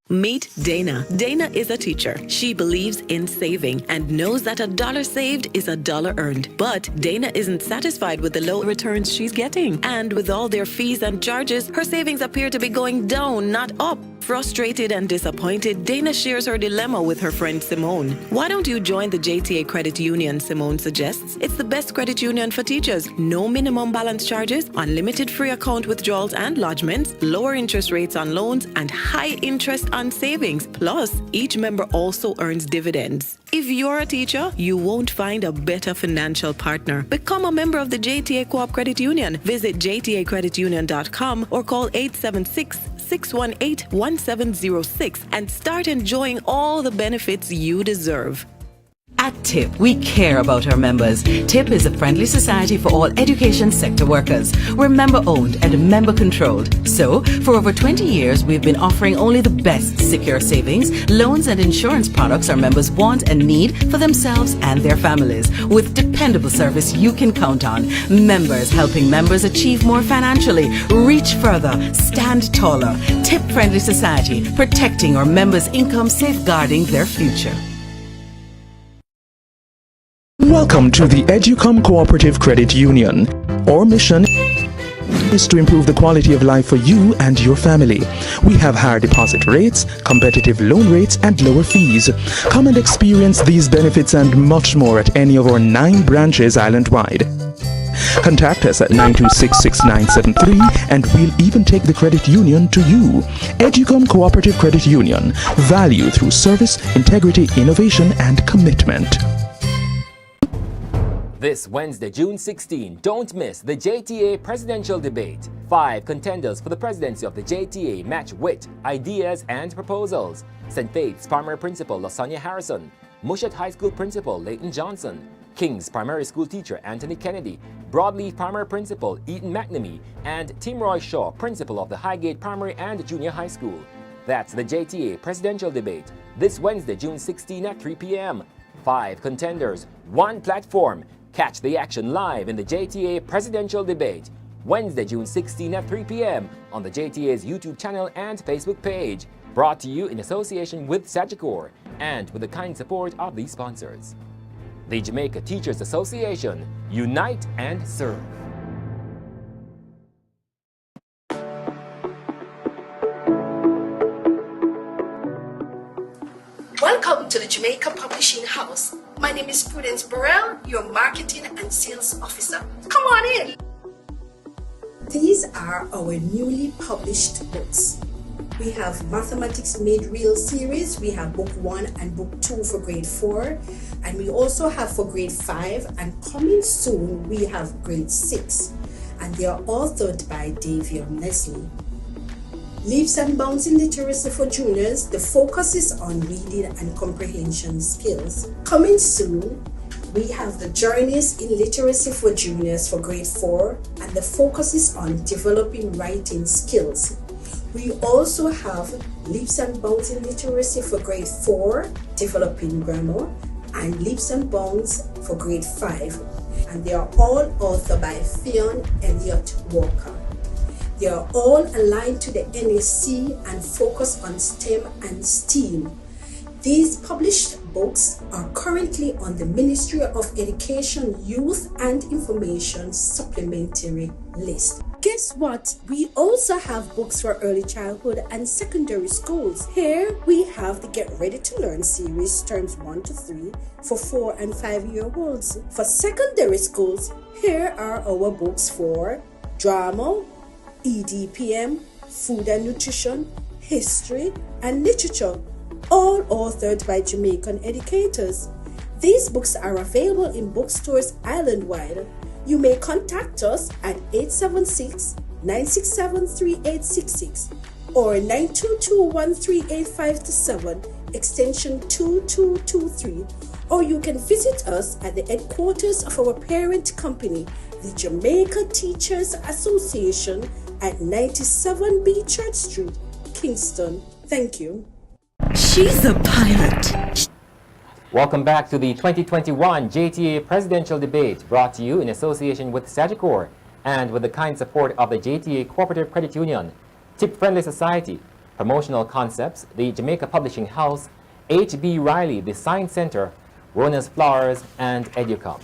Meet Dana. Dana is a teacher. She believes in saving and knows that $1 saved is $1 earned. But Dana isn't satisfied with the low returns she's getting. And with all their fees and charges, her savings appear to be going down, not up. Frustrated and disappointed, Dana shares her dilemma with her friend Simone. Why don't you join the JTA Credit Union, Simone suggests. It's the best credit union for teachers. No minimum balance charges, unlimited free account withdrawals and lodgements, lower interest rates on loans, and high interest on savings. Plus, each member also earns dividends. If you're a teacher, you won't find a better financial partner. Become a member of the JTA Co-op Credit Union. Visit jtacreditunion.com or call 876-618-1706 and start enjoying all the benefits you deserve. At TIP, we care about our members. TIP is a friendly society for all education sector workers. We're member-owned and member-controlled. So, for over 20 years, we've been offering only the best secure savings, loans and insurance products our members want and need for themselves and their families. With dependable service you can count on. Members helping members achieve more financially, reach further, stand taller. TIP-friendly society, protecting our members' income, safeguarding their future. Welcome to the Educom Cooperative Credit Union. Our mission is to improve the quality of life for you and your family. We have higher deposit rates, competitive loan rates, and lower fees. Come and experience these benefits and much more at any of our 9 branches island-wide. Contact us at 926-6973 and we'll even take the credit union to you. Educom Cooperative Credit Union. Value through service, integrity, innovation, and commitment. This Wednesday, June 16, don't miss the JTA Presidential Debate. 5 contenders for the presidency of the JTA match wit, ideas, and proposals. St. Faith's Primary Principal LaSonia Harrison, Mushat High School Principal Leighton Johnson, King's Primary School Teacher Anthony Kennedy, Broadleaf Primary Principal Eaton McNamee, and Tim Roy Shaw, Principal of the Highgate Primary and Junior High School. That's the JTA Presidential Debate, this Wednesday, June 16 at 3 p.m. 5 contenders, 1 platform. Catch the action live in the JTA Presidential Debate, Wednesday, June 16 at 3 p.m. on the JTA's YouTube channel and Facebook page. Brought to you in association with Sagicor and with the kind support of these sponsors. The Jamaica Teachers Association, unite and serve. Welcome to the Jamaica Publishing House. My name is Prudence Burrell, your Marketing and Sales Officer. Come on in. These are our newly published books. We have Mathematics Made Real series. We have book 1 and book 2 for grade 4. And we also have for grade 5. And coming soon, we have grade 6. And they are authored by Davion Leslie. Leaps and Bounds in Literacy for Juniors, the focus is on reading and comprehension skills. Coming soon, we have the Journeys in Literacy for Juniors for grade 4, and the focus is on developing writing skills. We also have Leaps and Bounds in Literacy for grade 4, developing grammar, and Leaps and Bounds for grade 5. And they are all authored by Fionn Elliott Walker. They are all aligned to the NSC and focus on STEM and STEAM. These published books are currently on the Ministry of Education Youth and Information supplementary list. Guess what? We also have books for early childhood and secondary schools. Here we have the Get Ready to Learn series, terms 1 to 3 for 4 and 5-year-olds. For secondary schools, here are our books for drama, EDPM, food and nutrition, history, and literature, all authored by Jamaican educators. These books are available in bookstores island-wide. You may contact us at 876-967-3866 or 922-13857, extension 2223, or you can visit us at the headquarters of our parent company, the Jamaica Teachers Association at 97B Church Street, Kingston. Thank you. She's a pilot. Welcome back to the 2021 JTA Presidential Debate, brought to you in association with Sagicor and with the kind support of the JTA Cooperative Credit Union, Tip-Friendly Society, Promotional Concepts, the Jamaica Publishing House, H.B. Riley, the Science Center, Rona's Flowers, and Educom.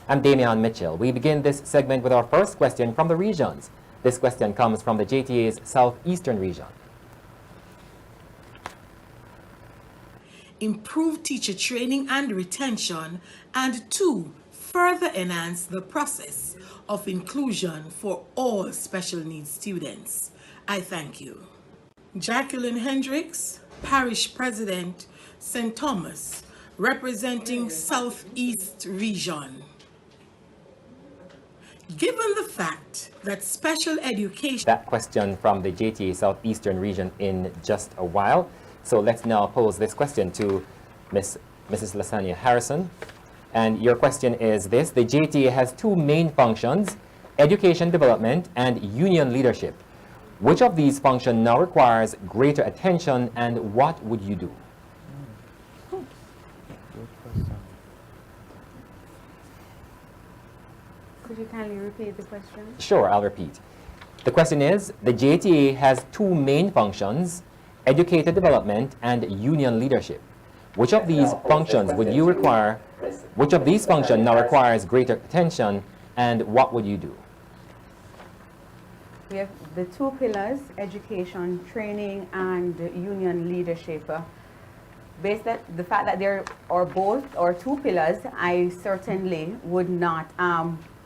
I'm Damian Mitchell. We begin this segment with our first question from the regions. This question comes from the JTA's Southeastern region. Improve teacher training and retention, and 2, further enhance the process of inclusion for all special needs students. I thank you. Jacqueline Hendricks, Parish President, St. Thomas, representing Southeast Region. Given the fact that special education... That question from the JTA Southeastern region in just a while. So let's now pose this question to Ms. Mrs. Lasagna Harrison. And your question is this: the JTA has two main functions, education development and union leadership. Which of these functions now requires greater attention, and what would you do? Could you kindly repeat the question? Sure, I'll repeat. The question is, the JTA has two main functions, educator development and union leadership. Which of these functions would you require, which of these functions now requires greater attention, and what would you do? We have the two pillars, education, training, and union leadership. Based on the fact that there are both or two pillars, I certainly would not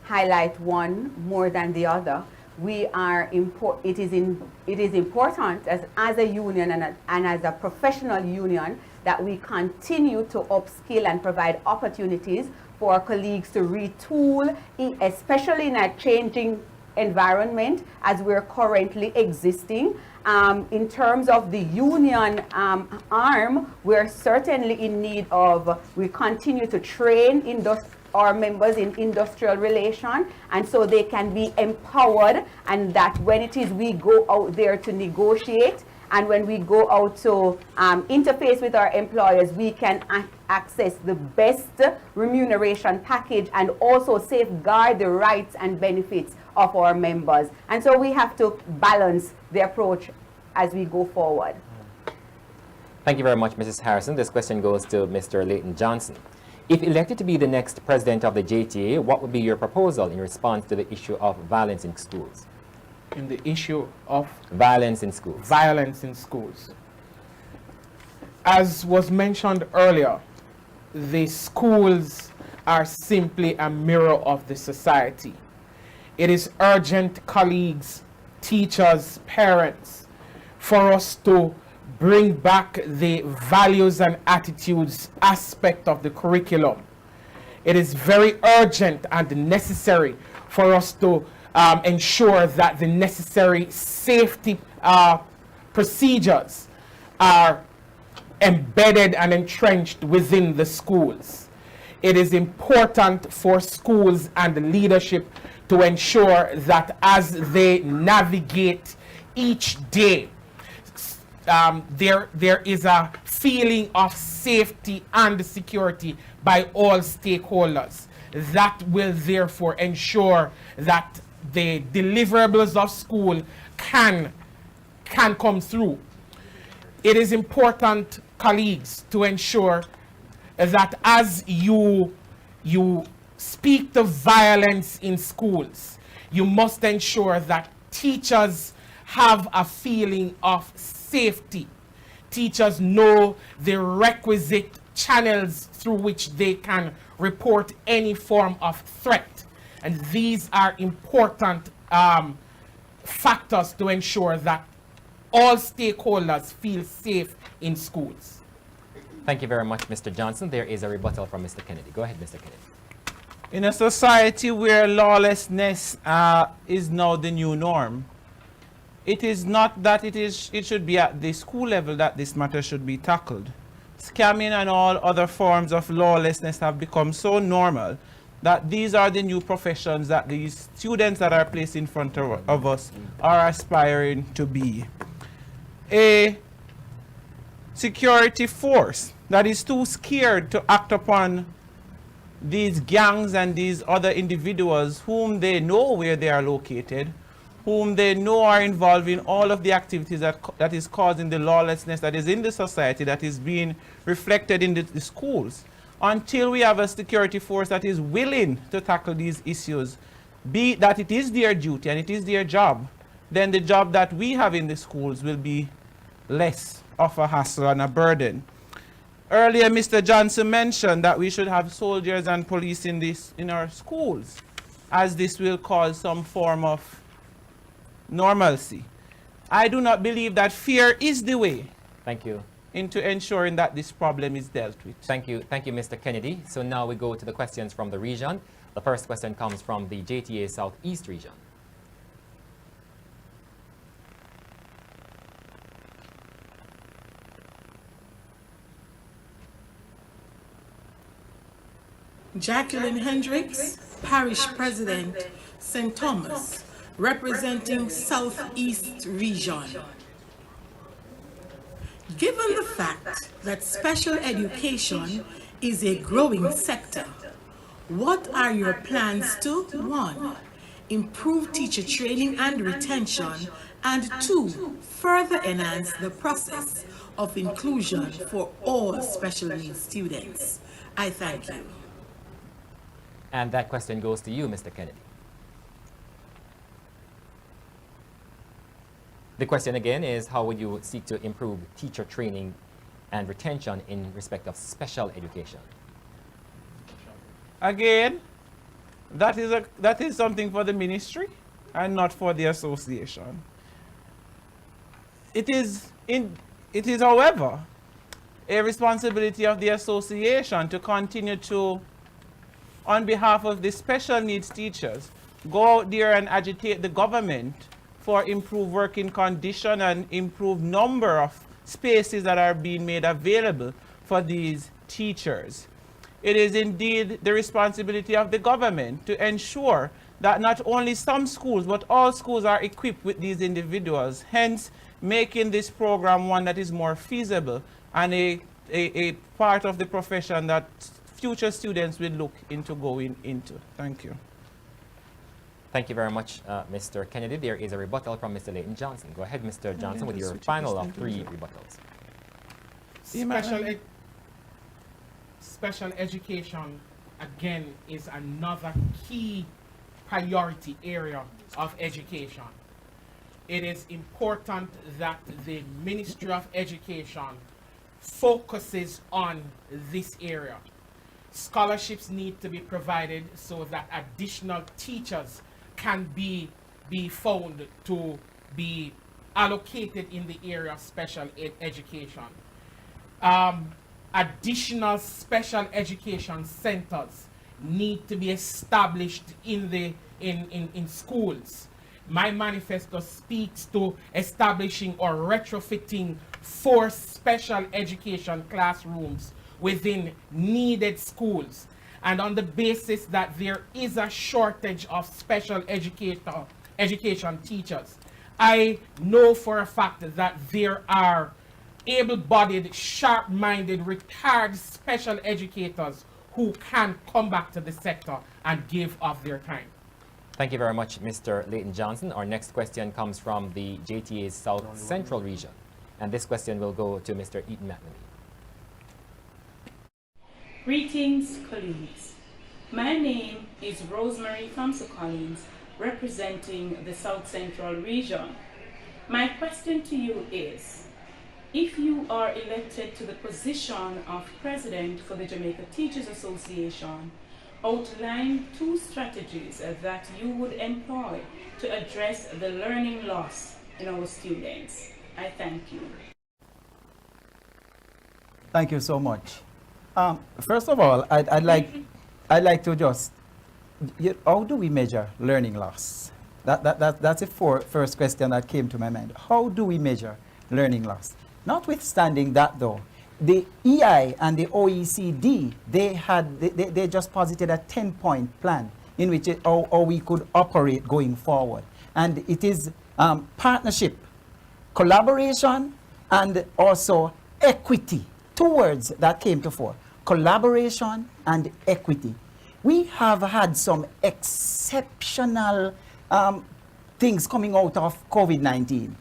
highlight one more than the other. It is important as a union and as a professional union that we continue to upskill and provide opportunities for our colleagues to retool, especially in a changing environment as we're currently existing. In terms of the union arm, we're certainly in need of, we continue to train our members in industrial relation, and so they can be empowered, and that when it is we go out there to negotiate and when we go out to interface with our employers, we can access the best remuneration package and also safeguard the rights and benefits of our members. And so we have to balance the approach as we go forward. Thank you very much, Mrs. Harrison. This question goes to Mr. Leighton Johnson. If elected to be the next president of the JTA, what would be your proposal in response to the issue of violence in schools? In the issue of violence in schools. Violence in schools. As was mentioned earlier, the schools are simply a mirror of the society. It is urgent, colleagues, teachers, parents, for us to bring back the values and attitudes aspect of the curriculum. It is very urgent and necessary for us to ensure that the necessary safety procedures are embedded and entrenched within the schools. It is important for schools and leadership to ensure that as they navigate each day, there is a feeling of safety and security by all stakeholders. That will therefore ensure that the deliverables of school can come through. It is important, colleagues, to ensure that as you speak to violence in schools, you must ensure that teachers have a feeling of safety. Teachers know the requisite channels through which they can report any form of threat. And these are important factors to ensure that all stakeholders feel safe in schools. Thank you very much, Mr. Johnson. There is a rebuttal from Mr. Kennedy. Go ahead, Mr. Kennedy. In a society where lawlessness is now the new norm, it is not that it should be at the school level that this matter should be tackled. Scamming and all other forms of lawlessness have become so normal that these are the new professions that these students that are placed in front of us are aspiring to be. A security force that is too scared to act upon these gangs and these other individuals whom they know where they are located, whom they know are involved in all of the activities that is causing the lawlessness that is in the society, that is being reflected in the schools. Until we have a security force that is willing to tackle these issues, be that it is their duty and it is their job, then the job that we have in the schools will be less of a hassle and a burden. Earlier, Mr. Johnson mentioned that we should have soldiers and police in our schools, as this will cause some form of normalcy. I do not believe that fear is the way. Thank you. Into ensuring that this problem is dealt with. Thank you, Mr. Kennedy. So now we go to the questions from the region. The first question comes from the JTA Southeast region. Jacqueline Hendricks, Parish President, St. Thomas, representing Southeast Region. Given the fact that special education is a growing sector, what are your plans to 1. Improve teacher training and retention, and 2. Further enhance the process of inclusion for all special needs students? I thank you. And that question goes to you, Mr. Kennedy. The question again is, how would you seek to improve teacher training and retention in respect of special education? Again, that is something for the ministry and not for the association. It is, however, a responsibility of the association to continue to, on behalf of the special needs teachers, go out there and agitate the government for improved working condition and improved number of spaces that are being made available for these teachers. It is indeed the responsibility of the government to ensure that not only some schools, but all schools are equipped with these individuals, hence making this program one that is more feasible and a part of the profession that future students will look into going into. Thank you. Thank you very much, Mr. Kennedy. There is a rebuttal from Mr. Leighton Johnson. Go ahead, Mr. Johnson, with your final of 3 rebuttals. Special education, again, is another key priority area of education. It is important that the Ministry of Education focuses on this area. Scholarships need to be provided so that additional teachers can be found to be allocated in the area of special education. Additional special education centers need to be established in schools. My manifesto speaks to establishing or retrofitting 4 special education classrooms within needed schools, and on the basis that there is a shortage of special education teachers. I know for a fact that there are able-bodied, sharp-minded, retired special educators who can come back to the sector and give of their time. Thank you very much, Mr. Leighton Johnson. Our next question comes from the JTA's South Central region, and this question will go to Mr. Eaton McNamee. Greetings, colleagues. My name is Rosemary Thompson-Collins, representing the South Central region. My question to you is, if you are elected to the position of President for the Jamaica Teachers Association, outline 2 strategies that you would employ to address the learning loss in our students. I thank you. Thank you so much. First of all, I'd like to just, how do we measure learning loss? That's the first question that came to my mind. How do we measure learning loss? Notwithstanding that, though, the EI and the OECD, they just posited a 10-point plan in which how we could operate going forward. And it is partnership, collaboration, and also equity. 2 words that came to fore: collaboration and equity. We have had some exceptional things coming out of COVID-19.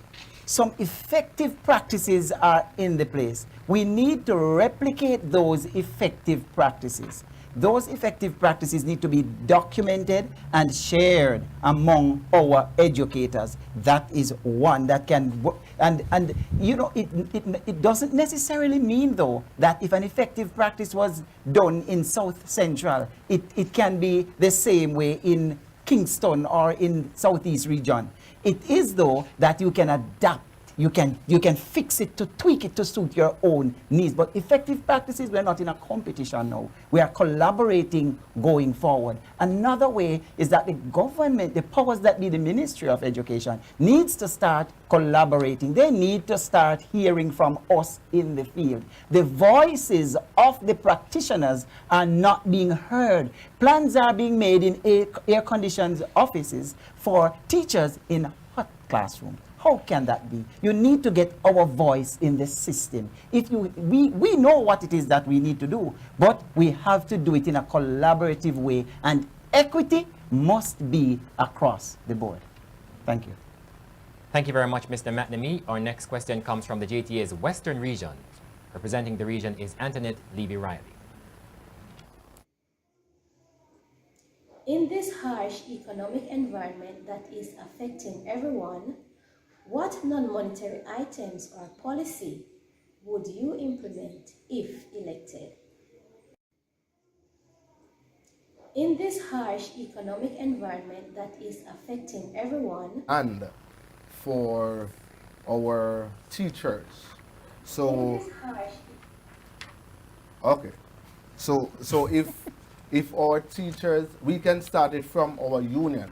Some effective practices are in the place. We need to replicate those effective practices. Those effective practices need to be documented and shared among our educators. That is one that can, and you know, it doesn't necessarily mean, though, that if an effective practice was done in South Central, it can be the same way in Kingston or in Southeast region. It is, though, that you can adapt you can fix it, to tweak it to suit your own needs. But effective practices, we're not in a competition now. We are collaborating going forward. Another way is that the government, the powers that be, the Ministry of Education, needs to start collaborating. They need to start hearing from us in the field. The voices of the practitioners are not being heard. Plans are being made in air-conditioned offices for teachers in hot classrooms. How can that be? You need to get our voice in the system. We know what it is that we need to do, but we have to do it in a collaborative way, and equity must be across the board. Thank you. Thank you very much, Mr. McNamee. Our next question comes from the JTA's Western region. Representing the region is Antoinette Levy-Riley. In this harsh economic environment that is affecting everyone, what non-monetary items or policy would you implement if elected? In this harsh economic environment that is affecting everyone, and for our teachers. So okay, so if our teachers, we can start it from our union,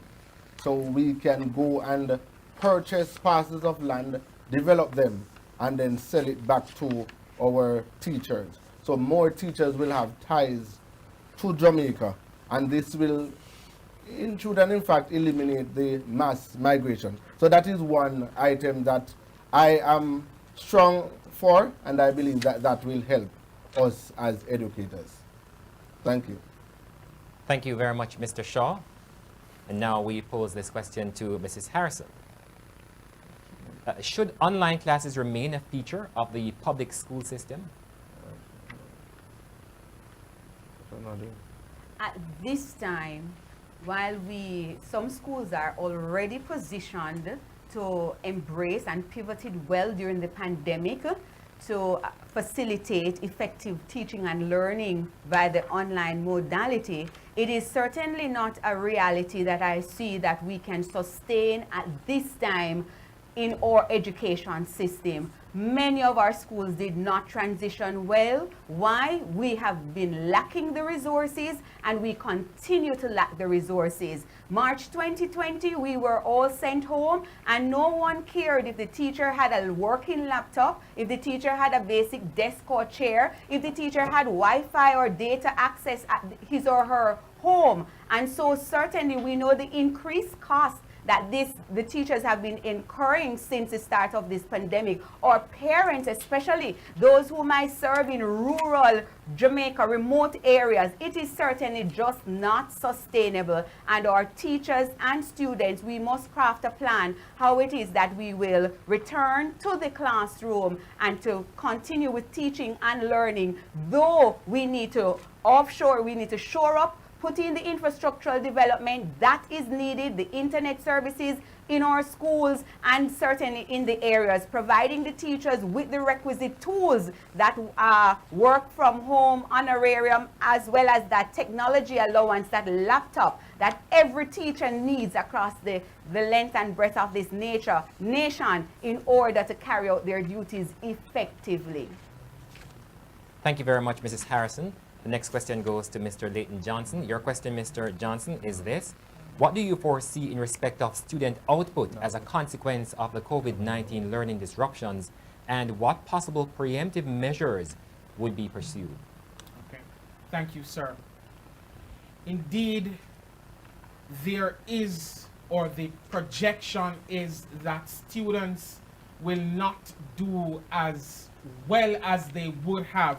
so we can go and purchase parcels of land, develop them, and then sell it back to our teachers. So more teachers will have ties to Jamaica, and this will intrude and in fact eliminate the mass migration. So that is one item that I am strong for, and I believe that that will help us as educators. Thank you. Thank you very much, Mr. Shaw. And now we pose this question to Mrs. Harrison. Should online classes remain a feature of the public school system? At this time, while some schools are already positioned to embrace and pivoted well during the pandemic to facilitate effective teaching and learning by the online modality, it is certainly not a reality that I see that we can sustain at this time in our education system. Many of our schools did not transition well. Why? We have been lacking the resources, and we continue to lack the resources. March 2020, we were all sent home, and no one cared if the teacher had a working laptop, if the teacher had a basic desk or chair, if the teacher had Wi-Fi or data access at his or her home. And so certainly we know the increased cost that the teachers have been incurring since the start of this pandemic, or parents, especially those who might serve in rural Jamaica, remote areas. It is certainly just not sustainable, and our teachers and students, we must craft a plan how it is that we will return to the classroom and to continue with teaching and learning, though we need to offshore, we need to shore up, put in the infrastructural development that is needed, the internet services in our schools, and certainly in the areas, providing the teachers with the requisite tools that work from home honorarium, as well as that technology allowance, that laptop that every teacher needs across the length and breadth of this nation in order to carry out their duties effectively. Thank you very much, Mrs. Harrison. The next question goes to Mr. Leighton Johnson. Your question, Mr. Johnson, is this. What do you foresee in respect of student output as a consequence of the COVID-19 learning disruptions, and what possible preemptive measures would be pursued? Okay. Thank you, sir. Indeed, there is, or the projection is, that students will not do as well as they would have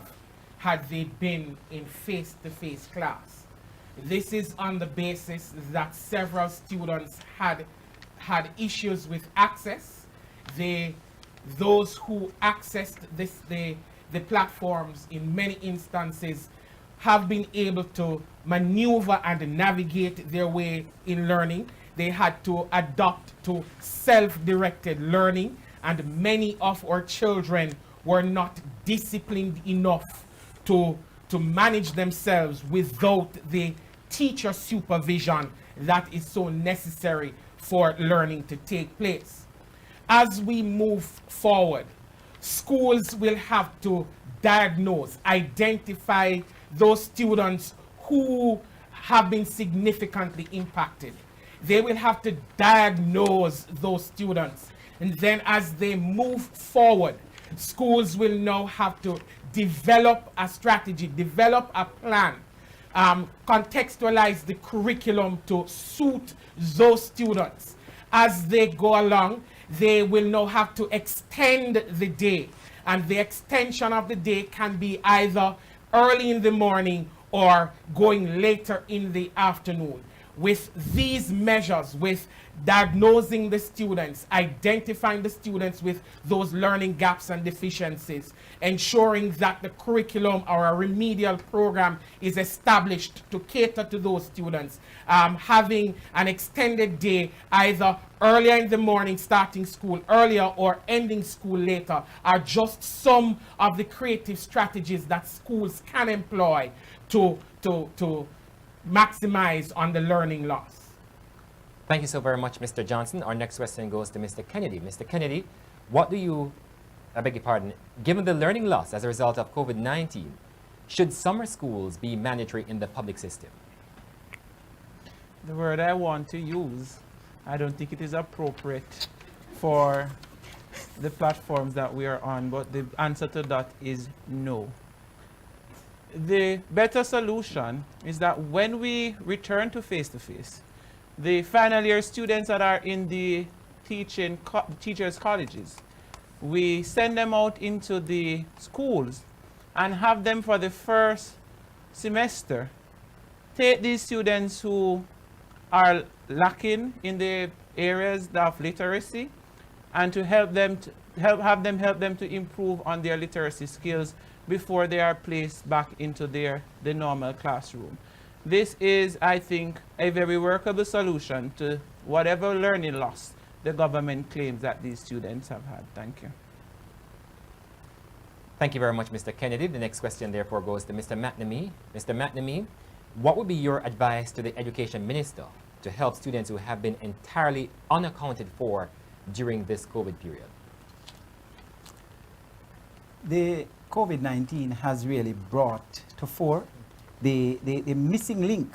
had they been in face-to-face class. This is on the basis that several students had issues with access. Those who accessed the platforms in many instances have been able to maneuver and navigate their way in learning. They had to adopt to self-directed learning, and many of our children were not disciplined enough to manage themselves without the teacher supervision that is so necessary for learning to take place. as we move forward, schools will have to diagnose, identify those students who have been significantly impacted. They will have to diagnose those students. And then as they move forward, schools will now have to develop a strategy, develop a plan, contextualize the curriculum to suit those students. As they go along, they will now have to extend the day. And the extension of the day can be either early in the morning or going later in the afternoon. With these measures, with diagnosing the students, identifying the students with those learning gaps and deficiencies, ensuring that the curriculum or a remedial program is established to cater to those students, having an extended day either earlier in the morning, starting school earlier, or ending school later, are just some of the creative strategies that schools can employ to maximize on the learning loss. Thank you so very much, Mr. Johnson. Our next question goes to Mr. Kennedy. Mr. Kennedy, what do you, I beg your pardon, given the learning loss as a result of COVID-19, should summer schools be mandatory in the public system? The word I want to use, I don't think it is appropriate for the platforms that we are on, but the answer to that is no. The better solution is that when we return to face-to-face, the final year students that are in the teachers' colleges, we send them out into the schools and have them for the first semester take these students who are lacking in the areas of literacy and to help them to improve on their literacy skills before they are placed back into the normal classroom. This is, I think, a very workable solution to whatever learning loss the government claims that these students have had. Thank you. Thank you very much, Mr. Kennedy. The next question, therefore, goes to Mr. McNamee. Mr. McNamee, what would be your advice to the Education Minister to help students who have been entirely unaccounted for during this COVID period? The COVID-19 has really brought to fore the missing link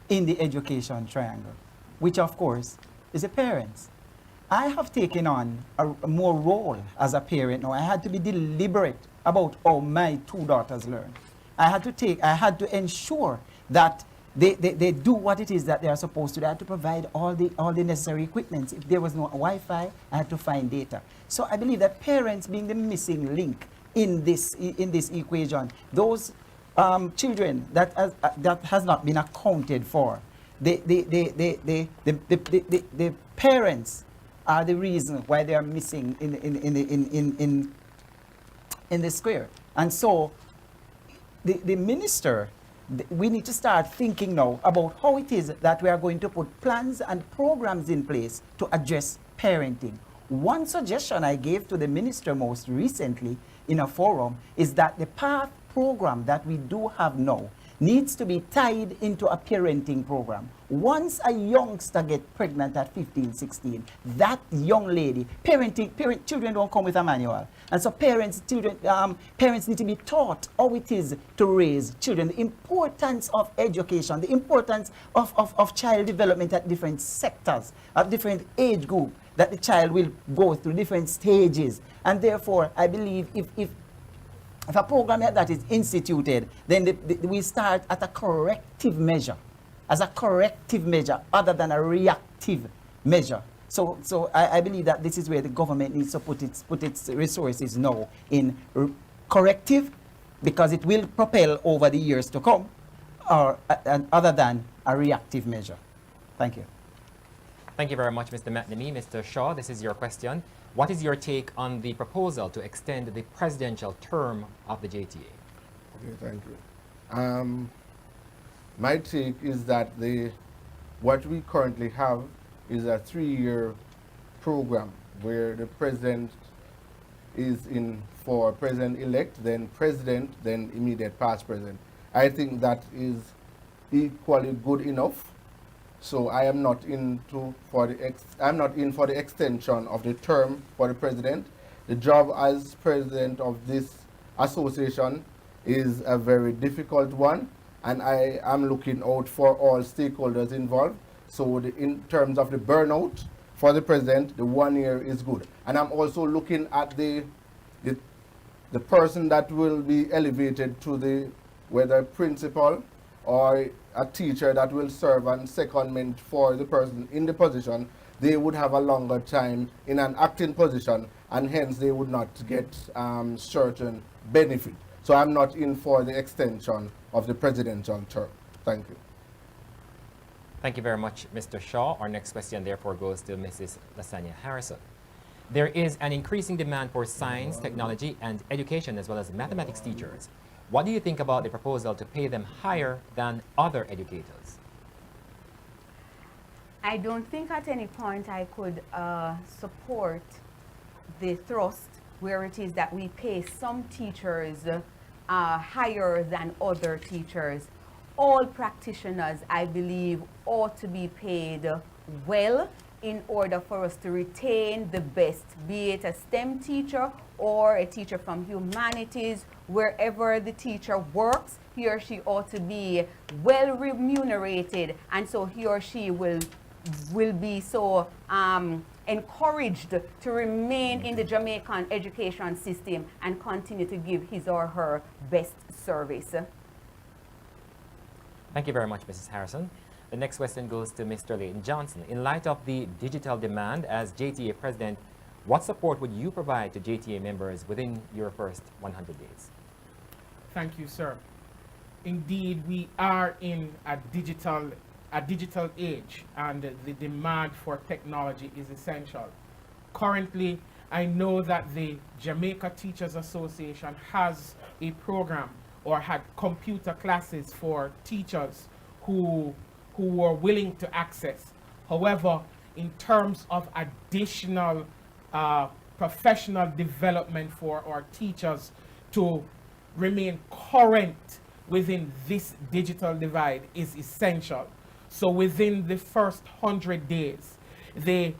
in the education triangle, which of course is the parents. I have taken on a more role as a parent now. I had to be deliberate about how my two daughters learn. I had to ensure that they do what it is that they are supposed to do. I had to provide all the necessary equipment. If there was no Wi-Fi, I had to find data. So I believe that parents being the missing link in this equation, those children that has not been accounted for, the parents are the reason why they are missing in the square. And so the minister, we need to start thinking now about how it is that we are going to put plans and programs in place to address parenting. One suggestion I gave to the minister most recently in a forum is that the PATH program that we do have now needs to be tied into a parenting program. Once a youngster gets pregnant at 15, 16, that young lady, children don't come with a manual. And so parents need to be taught how it is to raise children, the importance of education, the importance of child development at different sectors, at different age group, that the child will go through different stages. And therefore, I believe if a program like that is instituted, then we start at a corrective measure, as a corrective measure other than a reactive measure. So I believe that this is where the government needs to put its resources now in corrective, because it will propel over the years to come, or other than a reactive measure. Thank you. Thank you very much, Mr. McNamee. Mr. Shaw, this is your question. What is your take on the proposal to extend the presidential term of the JTA? Okay, thank you. My take is that what we currently have is a 3-year program where the president is in for president-elect, then president, then immediate past president. I think that is equally good enough So I am not in for the extension of the term for the president. The job as president of this association is a very difficult one, and I am looking out for all stakeholders involved. So in terms of the burnout for the president, the 1 year is good. And I'm also looking at the person that will be elevated to the, whether principal or a teacher that will serve on secondment for the person in the position. They would have a longer time in an acting position, and hence they would not get certain benefit. So I'm not in for the extension of the presidential term. Thank you. Thank you very much, Mr. Shaw. Our next question therefore goes to Mrs. Lasagna Harrison. There is an increasing demand for science, technology, and education, as well as mathematics teachers. What do you think about the proposal to pay them higher than other educators? I don't think at any point I could support the thrust where it is that we pay some teachers higher than other teachers. All practitioners, I believe, ought to be paid well in order for us to retain the best, be it a STEM teacher or a teacher from humanities. Wherever the teacher works, he or she ought to be well remunerated, and so he or she will be so encouraged to remain in the Jamaican education system and continue to give his or her best service. Thank you very much, Mrs. Harrison. The next question goes to Mr. Leighton Johnson. In light of the digital demand, as JTA President, what support would you provide to JTA members within your first 100 days? Thank you, sir. Indeed, we are in a digital age, and the demand for technology is essential. Currently, I know that the Jamaica Teachers Association has a program or had computer classes for teachers who were willing to access. However, in terms of additional professional development for our teachers to remain current within this digital divide is essential. So within the first 100 days, the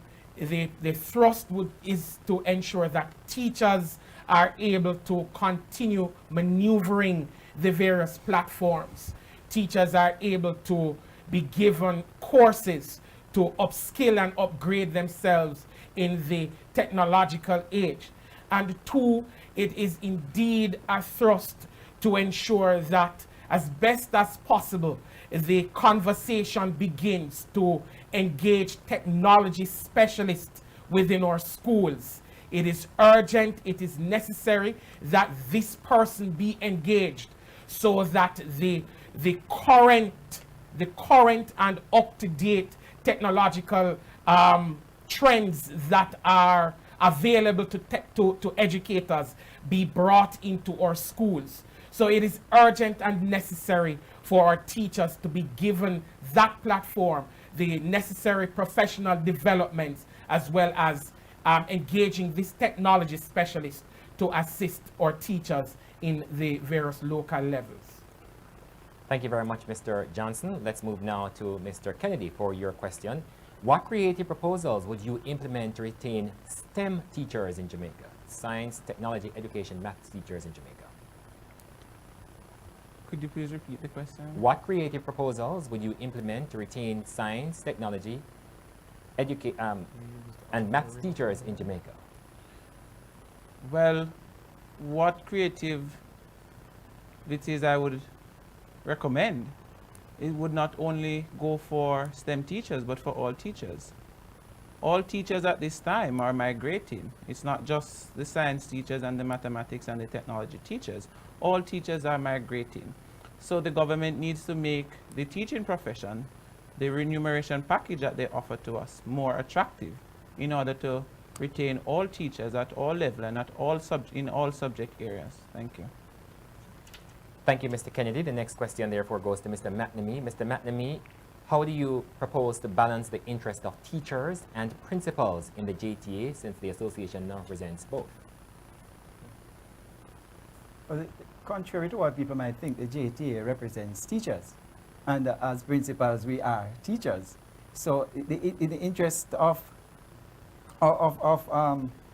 thrust is to ensure that teachers are able to continue maneuvering the various platforms. Teachers are able to be given courses to upskill and upgrade themselves in the technological age. And two, it is indeed a thrust to ensure that as best as possible, the conversation begins to engage technology specialists within our schools. It is urgent, it is necessary that this person be engaged so that the current and up-to-date technological trends that are available to educators be brought into our schools. So it is urgent and necessary for our teachers to be given that platform, the necessary professional developments, as well as engaging this technology specialist to assist our teachers in the various local levels. Thank you very much, Mr. Johnson. Let's move now to Mr. Kennedy for your question. What creative proposals would you implement to retain STEM teachers in Jamaica? Science, technology, education, math teachers in Jamaica. Could you please repeat the question? What creative proposals would you implement to retain science, technology, and math teachers in Jamaica? Well, what creative activities I would recommend, it would not only go for STEM teachers, but for all teachers. All teachers at this time are migrating. It's not just the science teachers and the mathematics and the technology teachers. All teachers are migrating. So the government needs to make the teaching profession, the remuneration package that they offer to us, more attractive in order to retain all teachers at all levels and in all subject areas. Thank you. Thank you, Mr. Kennedy. The next question therefore goes to Mr. McNamee. Mr. McNamee, how do you propose to balance the interest of teachers and principals in the JTA, since the association now represents both? Well, contrary to what people might think, the JTA represents teachers. And as principals, we are teachers. So in the interest of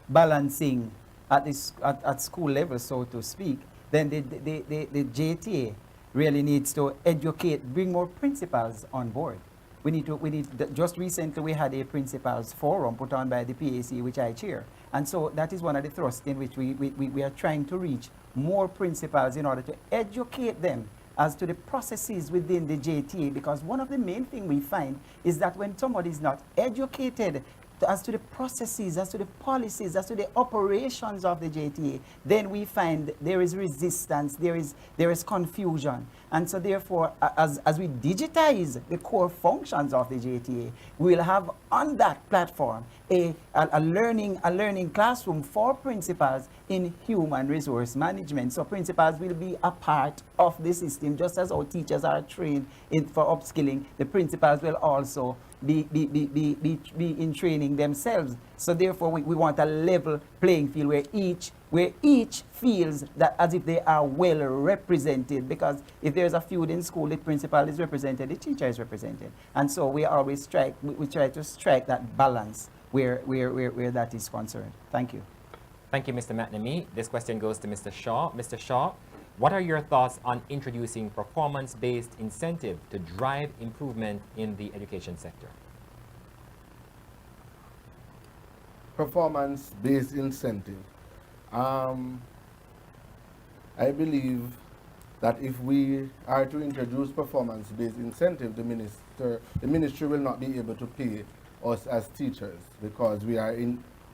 balancing at school level, so to speak, then the JTA really needs to educate, bring more principals on board. Just recently we had a principals forum put on by the PAC, which I chair. And so that is one of the thrusts in which we are trying to reach more principals in order to educate them as to the processes within the JTA, because one of the main things we find is that when somebody is not educated as to the processes, as to the policies, as to the operations of the JTA, then we find there is resistance, there is confusion. And so therefore, as we digitize the core functions of the JTA, we'll have on that platform a learning classroom for principals in human resource management. So principals will be a part of the system, just as our teachers are trained for upskilling. The principals will also be in training themselves. So therefore we want a level playing field where each feels that as if they are well represented, because if there's a feud in school, the principal is represented, the teacher is represented. And so we always try to strike that balance where that is concerned. Thank you. Thank you, Mr. McNamee. This question goes to Mr. Shaw. Mr. Shaw, what are your thoughts on introducing performance-based incentive to drive improvement in the education sector? Performance-based incentive. I believe that if we are to introduce performance-based incentive, the ministry will not be able to pay us as teachers, because we are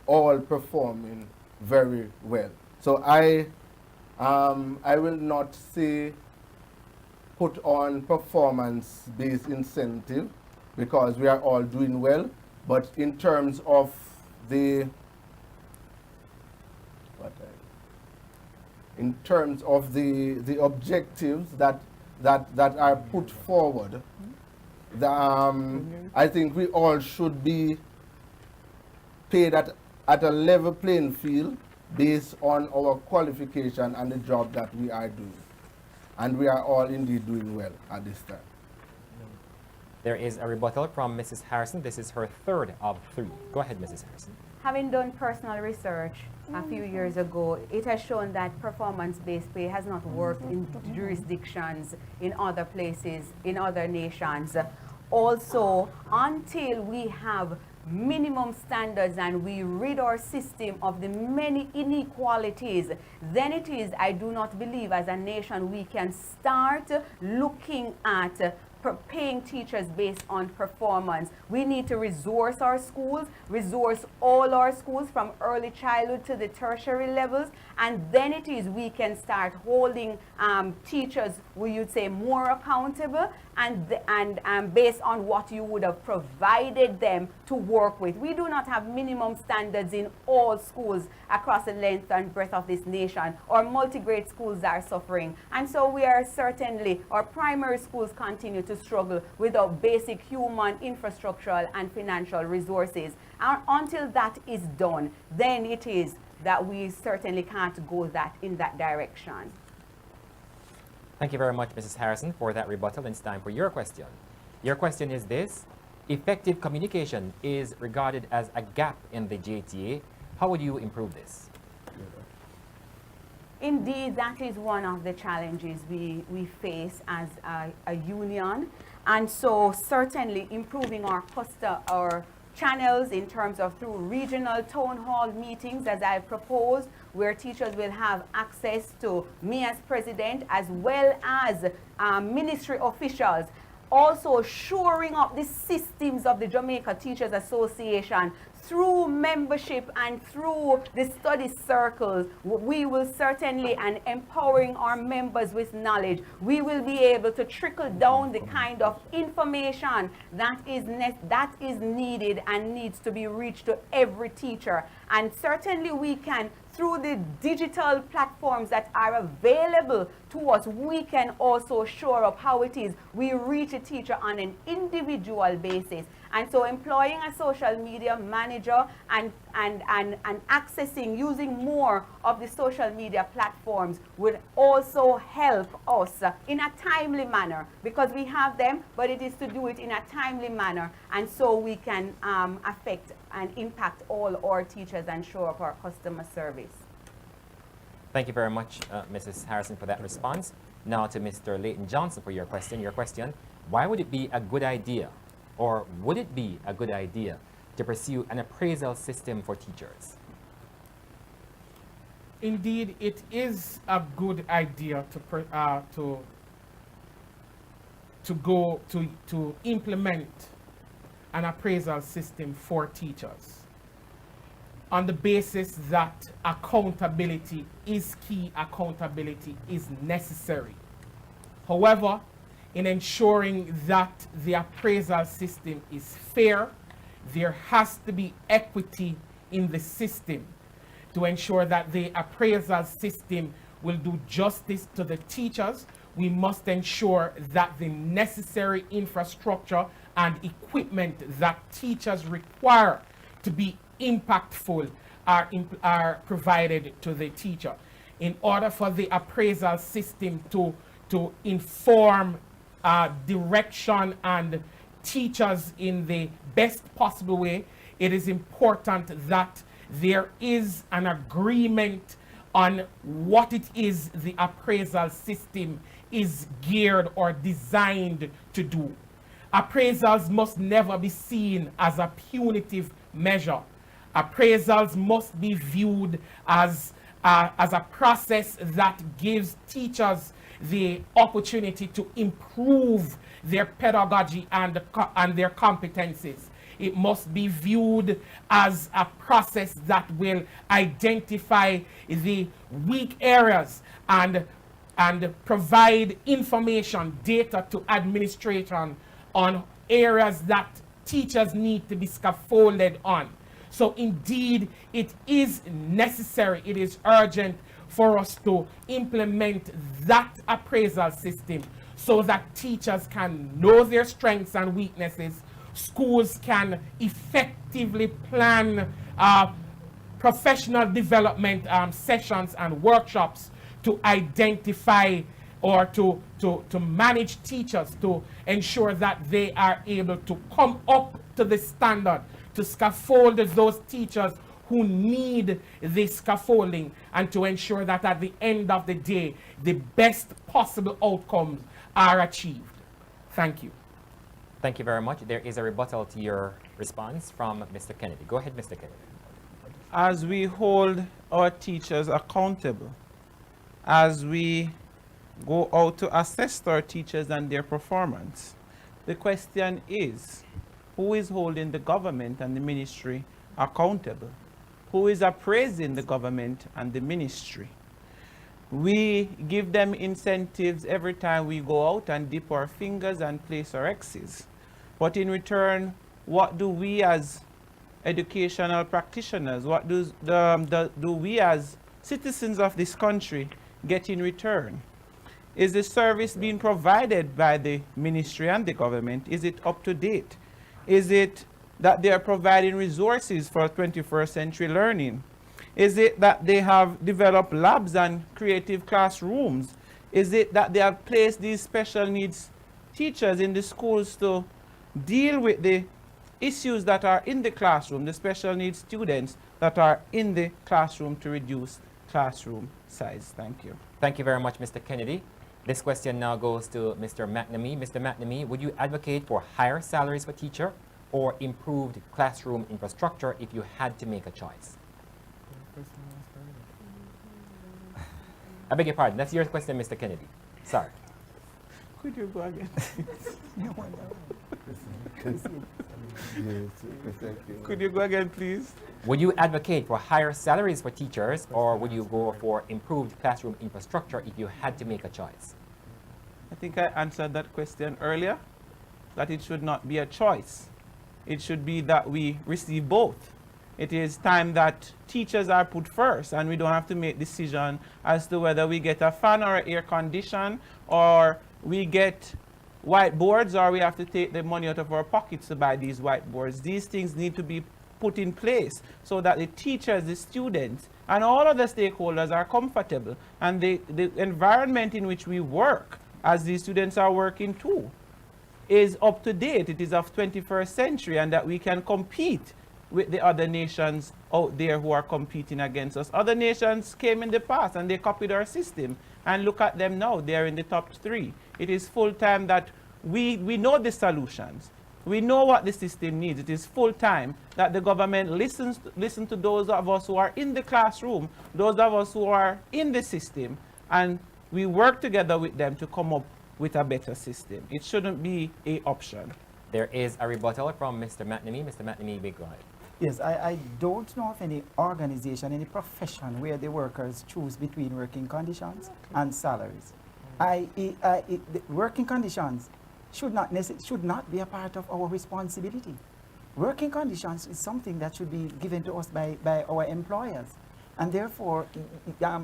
all performing very well. So I will not say put on performance-based incentive, because we are all doing well, but in terms of the objectives that are put forward, I think we all should be paid at a level playing field based on our qualification and the job that we are doing. And we are all indeed doing well at this time. There is a rebuttal from Mrs. Harrison. This is her third of 3. Go ahead, Mrs. Harrison. Having done personal research a few years ago, it has shown that performance-based pay has not worked in jurisdictions, in other places, in other nations. Also, until we have minimum standards and we rid our system of the many inequalities, then it is, I do not believe as a nation we can start looking at paying teachers based on performance. We need to resource our schools, resource all our schools from early childhood to the tertiary levels, and then it is we can start holding teachers, we would say, more accountable and based on what you would have provided them to work with. We do not have minimum standards in all schools across the length and breadth of this nation. Our multi-grade schools are suffering, and so we are certainly, our primary schools continue to struggle without basic human, infrastructural and financial resources. And until that is done, then it is that we certainly can't go in that direction. Thank you very much, Mrs. Harrison, for that rebuttal. It's time for your question. Your question is this: effective communication is regarded as a gap in the JTA. How would you improve this? Indeed, that is one of the challenges we face as a union. And so certainly improving our channels in terms of through regional town hall meetings, as I proposed, where teachers will have access to me as president as well as ministry officials. Also shoring up the systems of the Jamaica Teachers Association through membership and through the study circles. We will certainly, and empowering our members with knowledge, we will be able to trickle down the kind of information that is needed and needs to be reached to every teacher. And certainly we can, through the digital platforms that are available to us, we can also shore up how it is we reach a teacher on an individual basis. And so employing a social media manager and accessing, using more of the social media platforms would also help us in a timely manner, because we have them, but it is to do it in a timely manner, and so we can affect and impact all our teachers and show up our customer service. Thank you very much, Mrs. Harrison, for that response. Now to Mr. Leighton Johnson for your question. Your question, why would it be a good idea, or would it be a good idea, to pursue an appraisal system for teachers? Indeed, it is a good idea to implement an appraisal system for teachers, on the basis that accountability is key, accountability is necessary. However, in ensuring that the appraisal system is fair, there has to be equity in the system to ensure that the appraisal system will do justice to the teachers. We must ensure that the necessary infrastructure and equipment that teachers require to be impactful are provided to the teacher. In order for the appraisal system to inform direction and teachers in the best possible way, it is important that there is an agreement on what it is the appraisal system is geared or designed to do. Appraisals must never be seen as a punitive measure. Appraisals must be viewed as a process that gives teachers the opportunity to improve their pedagogy and their competencies. It must be viewed as a process that will identify the weak areas and provide information, data to administration on areas that teachers need to be scaffolded on. So indeed, it is necessary, it is urgent for us to implement that appraisal system so that teachers can know their strengths and weaknesses. Schools can effectively plan professional development sessions and workshops to identify or to manage teachers, to ensure that they are able to come up to the standard, to scaffold those teachers who need the scaffolding, and to ensure that at the end of the day, the best possible outcomes are achieved. Thank you. Thank you very much. There is a rebuttal to your response from Mr. Kennedy. Go ahead, Mr. Kennedy. As we hold our teachers accountable, as we go out to assess our teachers and their performance, the question is, who is holding the government and the ministry accountable? Who is appraising the government and the ministry? We give them incentives every time we go out and dip our fingers and place our X's. But in return, what do we as educational practitioners, what do we as citizens of this country get in return? Is the service being provided by the ministry and the government? Is it up to date? Is it that they are providing resources for 21st century learning? Is it that they have developed labs and creative classrooms? Is it that they have placed these special needs teachers in the schools to deal with the issues that are in the classroom, the special needs students that are in the classroom, to reduce classroom size? Thank you. Thank you very much, Mr. Kennedy. This question now goes to Mr. McNamee. Mr. McNamee, would you advocate for higher salaries for teacher or improved classroom infrastructure if you had to make a choice? I beg your pardon. That's your question, Mr. Kennedy. Sorry. Could you go again? Could you go again, please? Would you advocate for higher salaries for teachers, or would you go for improved classroom infrastructure if you had to make a choice? I think I answered that question earlier, that it should not be a choice. It should be that we receive both. It is time that teachers are put first and we don't have to make decisions as to whether we get a fan or an air condition, or we get whiteboards, or we have to take the money out of our pockets to buy these whiteboards. These things need to be put in place so that the teachers, the students, and all other stakeholders are comfortable, and the environment in which we work, as these students are working too, is up to date. It is of 21st century, and that we can compete with the other nations out there who are competing against us. Other nations came in the past and they copied our system, and look at them now, they're in the top 3. It is full time that we know the solutions. We know what the system needs. It is full time that the government listen to those of us who are in the classroom, those of us who are in the system, and we work together with them to come up with a better system. It shouldn't be an option. There is a rebuttal from Mr. McNamee. Mr. McNamee, big go ahead. Yes, I don't know of any organization, any profession where the workers choose between working conditions and salaries. The working conditions should not be a part of our responsibility. Working conditions is something that should be given to us by our employers. And therefore,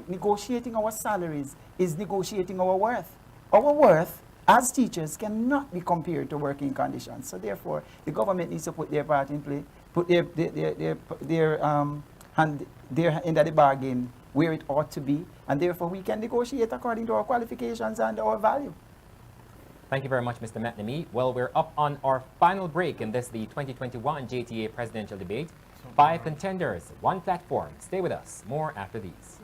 negotiating our salaries is negotiating our worth. Our worth as teachers cannot be compared to working conditions. So therefore, the government needs to put their part in play, put their hand into the bargain where it ought to be, and therefore we can negotiate according to our qualifications and our value. Thank you very much, Mr. McNamee. Well, we're up on our final break in this, the 2021 JTA Presidential Debate. 5 contenders, 1 platform. Stay with us. More after these.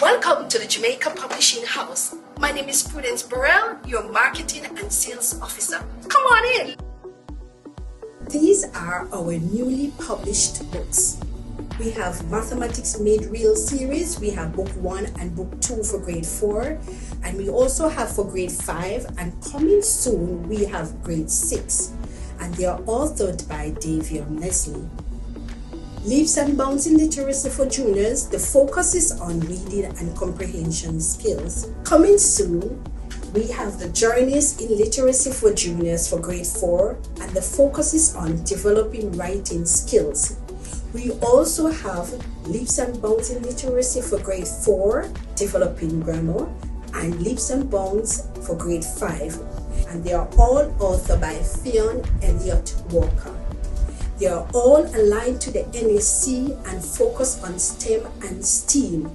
Welcome to the Jamaica Publishing House. My name is Prudence Burrell, your Marketing and Sales Officer. Come on in. These are our newly published books. We have Mathematics Made Real series. We have book 1 and book 2 for grade 4. And we also have for grade 5, and coming soon we have grade 6. And they are authored by Davion Leslie. Leaps and Bounds in Literacy for Juniors, the focus is on reading and comprehension skills. Coming soon, we have the Journeys in Literacy for Juniors for grade 4, and the focus is on developing writing skills. We also have Leaps and Bounds in Literacy for grade 4, developing grammar, and Leaps and Bounds for grade 5. And they are all authored by Fionn Elliott Walker. They are all aligned to the NSC and focus on STEM and STEAM.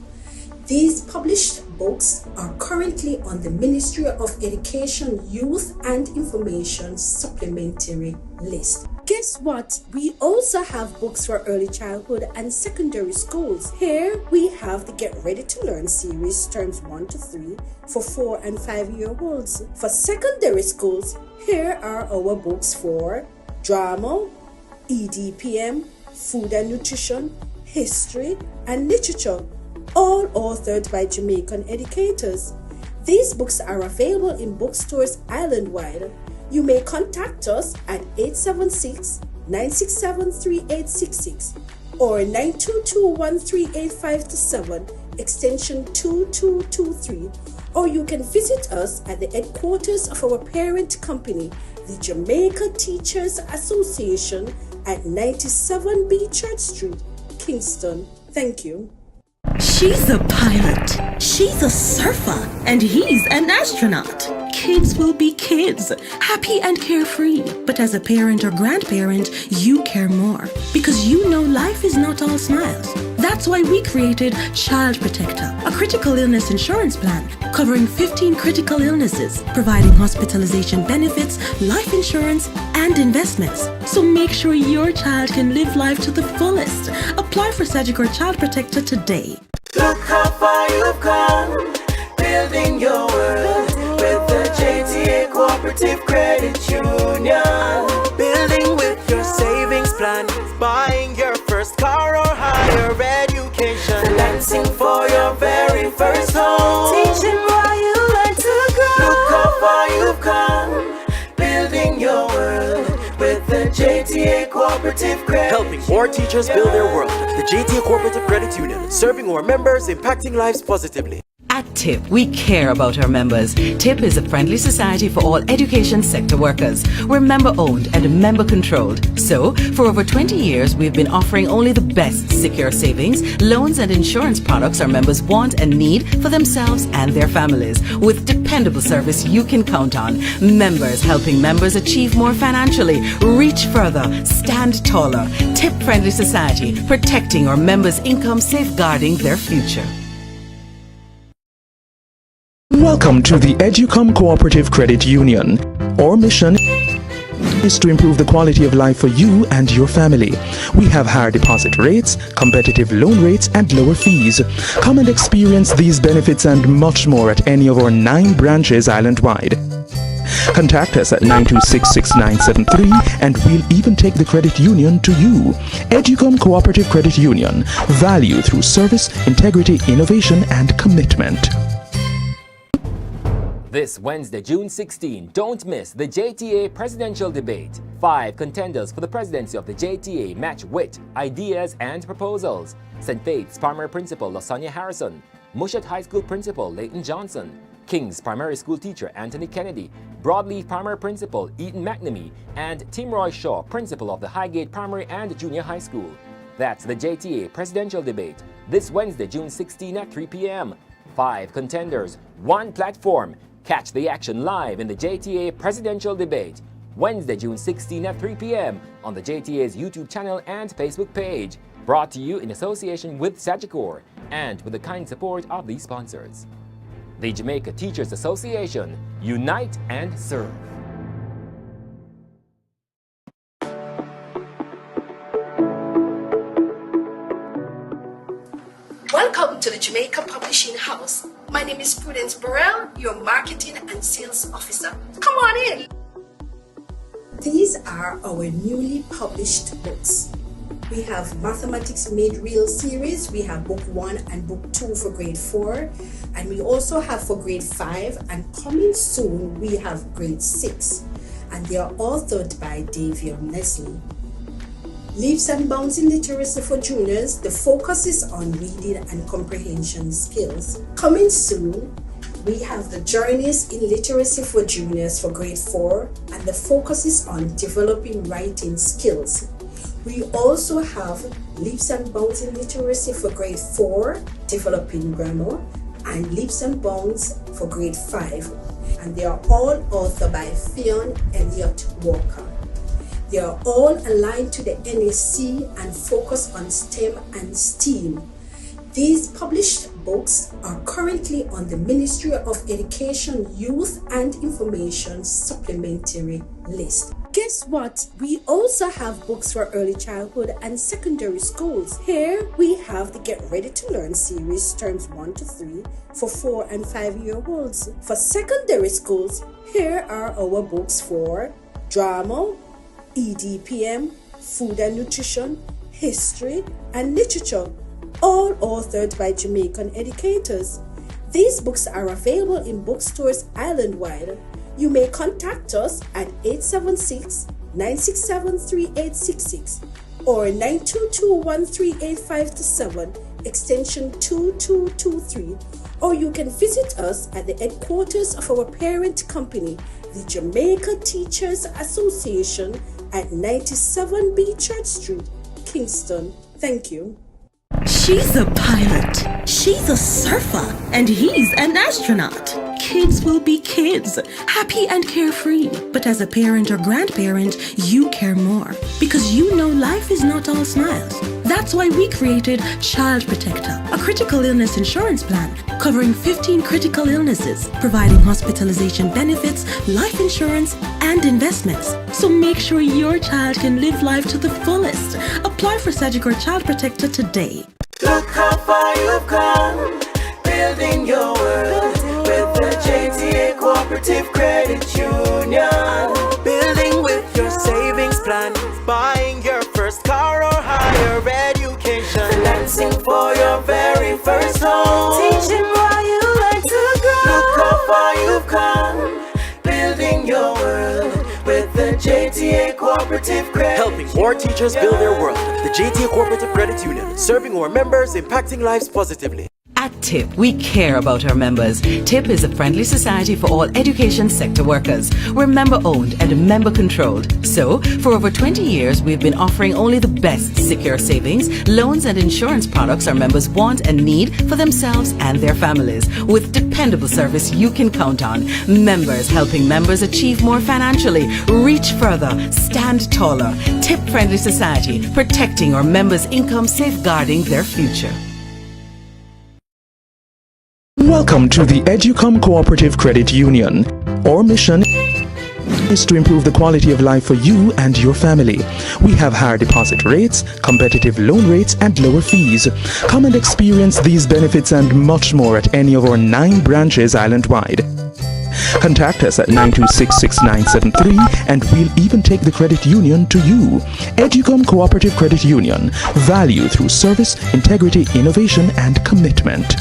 These published books are currently on the Ministry of Education Youth and Information supplementary list. Guess what? We also have books for early childhood and secondary schools. Here we have the Get Ready to Learn series, terms 1 to 3 for 4 and 5-year-olds. For secondary schools, here are our books for drama, EDPM, food and nutrition, history, and literature, all authored by Jamaican educators. These books are available in bookstores island-wide. You may contact us at 876-967-3866 or 922-13857, extension 2223, or you can visit us at the headquarters of our parent company, the Jamaica Teachers Association at 97B Church Street, Kingston. Thank you. She's a pilot, she's a surfer, and he's an astronaut. Kids will be kids, happy and carefree. But as a parent or grandparent, you care more because you know life is not all smiles. That's why we created Child Protector, a critical illness insurance plan covering 15 critical illnesses, providing hospitalization benefits, life insurance, and investments. So make sure your child can live life to the fullest. Apply for Sagicor Child Protector today. Look how far you've come, building your world with the JTA Cooperative Credit Union. Building with your savings plan, buying your first car or higher education, financing for your very first home, teaching while you learn to grow. Look how far you've come, building your world with the JTA Cooperative Credit Helping more teachers build their world. The JTA Cooperative Credit Union, serving our members, impacting lives positively. At TIP, we care about our members. TIP is a friendly society for all education sector workers. We're member-owned and member-controlled. So, for over 20 years, we've been offering only the best secure savings, loans and insurance products our members want and need for themselves and their families, with dependable service you can count on. Members helping members achieve more financially, reach further, stand taller. TIP-friendly society, protecting our members' income, safeguarding their future. Welcome to the Educom Cooperative Credit Union. Our mission is to improve the quality of life for you and your family. We have higher deposit rates, competitive loan rates, and lower fees. Come and experience these benefits and much more at any of our 9 branches island-wide. Contact us at 926-6973 and we'll even take the credit union to you. Educom Cooperative Credit Union. Value through service, integrity, innovation, and commitment. This Wednesday, June 16, don't miss the JTA Presidential Debate. 5 contenders for the presidency of the JTA match wit, ideas, and proposals. St. Faith's Primary Principal LaSonia Harrison, Mushat High School Principal Leighton Johnson, King's Primary School Teacher Anthony Kennedy, Broadleaf Primary Principal Eaton McNamee, and Tim Roy Shaw, Principal of the Highgate Primary and Junior High School. That's the JTA Presidential Debate, this Wednesday, June 16 at 3 p.m. 5 contenders, 1 platform. Catch the action live in the JTA Presidential Debate, Wednesday, June 16 at 3 p.m. on the JTA's YouTube channel and Facebook page. Brought to you in association with Sagicor and with the kind support of these sponsors. The Jamaica Teachers Association, unite and serve. Welcome to the Jamaica Publishing House. My name is Prudence Burrell, your Marketing and Sales Officer. Come on in. These are our newly published books. We have Mathematics Made Real series. We have book 1 and book 2 for grade 4. And we also have for grade 5. And coming soon, we have grade 6. And they are authored by Davion Leslie. Leaps and Bounds in Literacy for Juniors, the focus is on reading and comprehension skills. Coming soon, we have the Journeys in Literacy for Juniors for grade 4, and the focus is on developing writing skills. We also have Leaps and Bounds in Literacy for grade 4, developing grammar, and Leaps and Bounds for grade 5. And they are all authored by Fionn Elliott Walker. They are all aligned to the NAC and focus on STEM and STEAM. These published books are currently on the Ministry of Education, Youth and Information supplementary list. Guess what? We also have books for early childhood and secondary schools. Here we have the Get Ready to Learn series, terms 1 to 3 for 4 and 5-year-olds. For secondary schools, here are our books for drama, EDPM, food and nutrition, history, and literature, all authored by Jamaican educators. These books are available in bookstores island-wide. You may contact us at 876-967-3866 or 922-13857, extension 2223, or you can visit us at the headquarters of our parent company, the Jamaica Teachers Association, at 97B Church Street, Kingston. Thank you. She's a pilot, she's a surfer, and he's an astronaut. Kids will be kids, happy and carefree. But as a parent or grandparent, you care more because you know life is not all smiles. That's why we created Child Protector, a critical illness insurance plan covering 15 critical illnesses, providing hospitalization benefits, life insurance, and investments. So make sure your child can live life to the fullest. Apply for Sagicor Child Protector today. Look how far you've come, building your world with the JTA Cooperative Credit Union. Building with your savings plan, buying your first car or higher education, financing for your very first home, teaching why you like to grow. Look how far you've come, building your world with the JTA Cooperative Credit Helping more teachers build their world. The JTA Cooperative Credit Union, serving our members, impacting lives positively. At TIP, we care about our members. TIP is a friendly society for all education sector workers. We're member-owned and member-controlled. So, for over 20 years, we've been offering only the best secure savings, loans and insurance products our members want and need for themselves and their families. With dependable service you can count on. Members helping members achieve more financially, reach further, stand taller. TIP-friendly society, protecting our members' income, safeguarding their future. Welcome to the Educom Cooperative Credit Union. Our mission is to improve the quality of life for you and your family. We have higher deposit rates, competitive loan rates, and lower fees. Come and experience these benefits and much more at any of our 9 branches island-wide. Contact us at 926-6973 and we'll even take the credit union to you. Educom Cooperative Credit Union. Value through service, integrity, innovation, and commitment.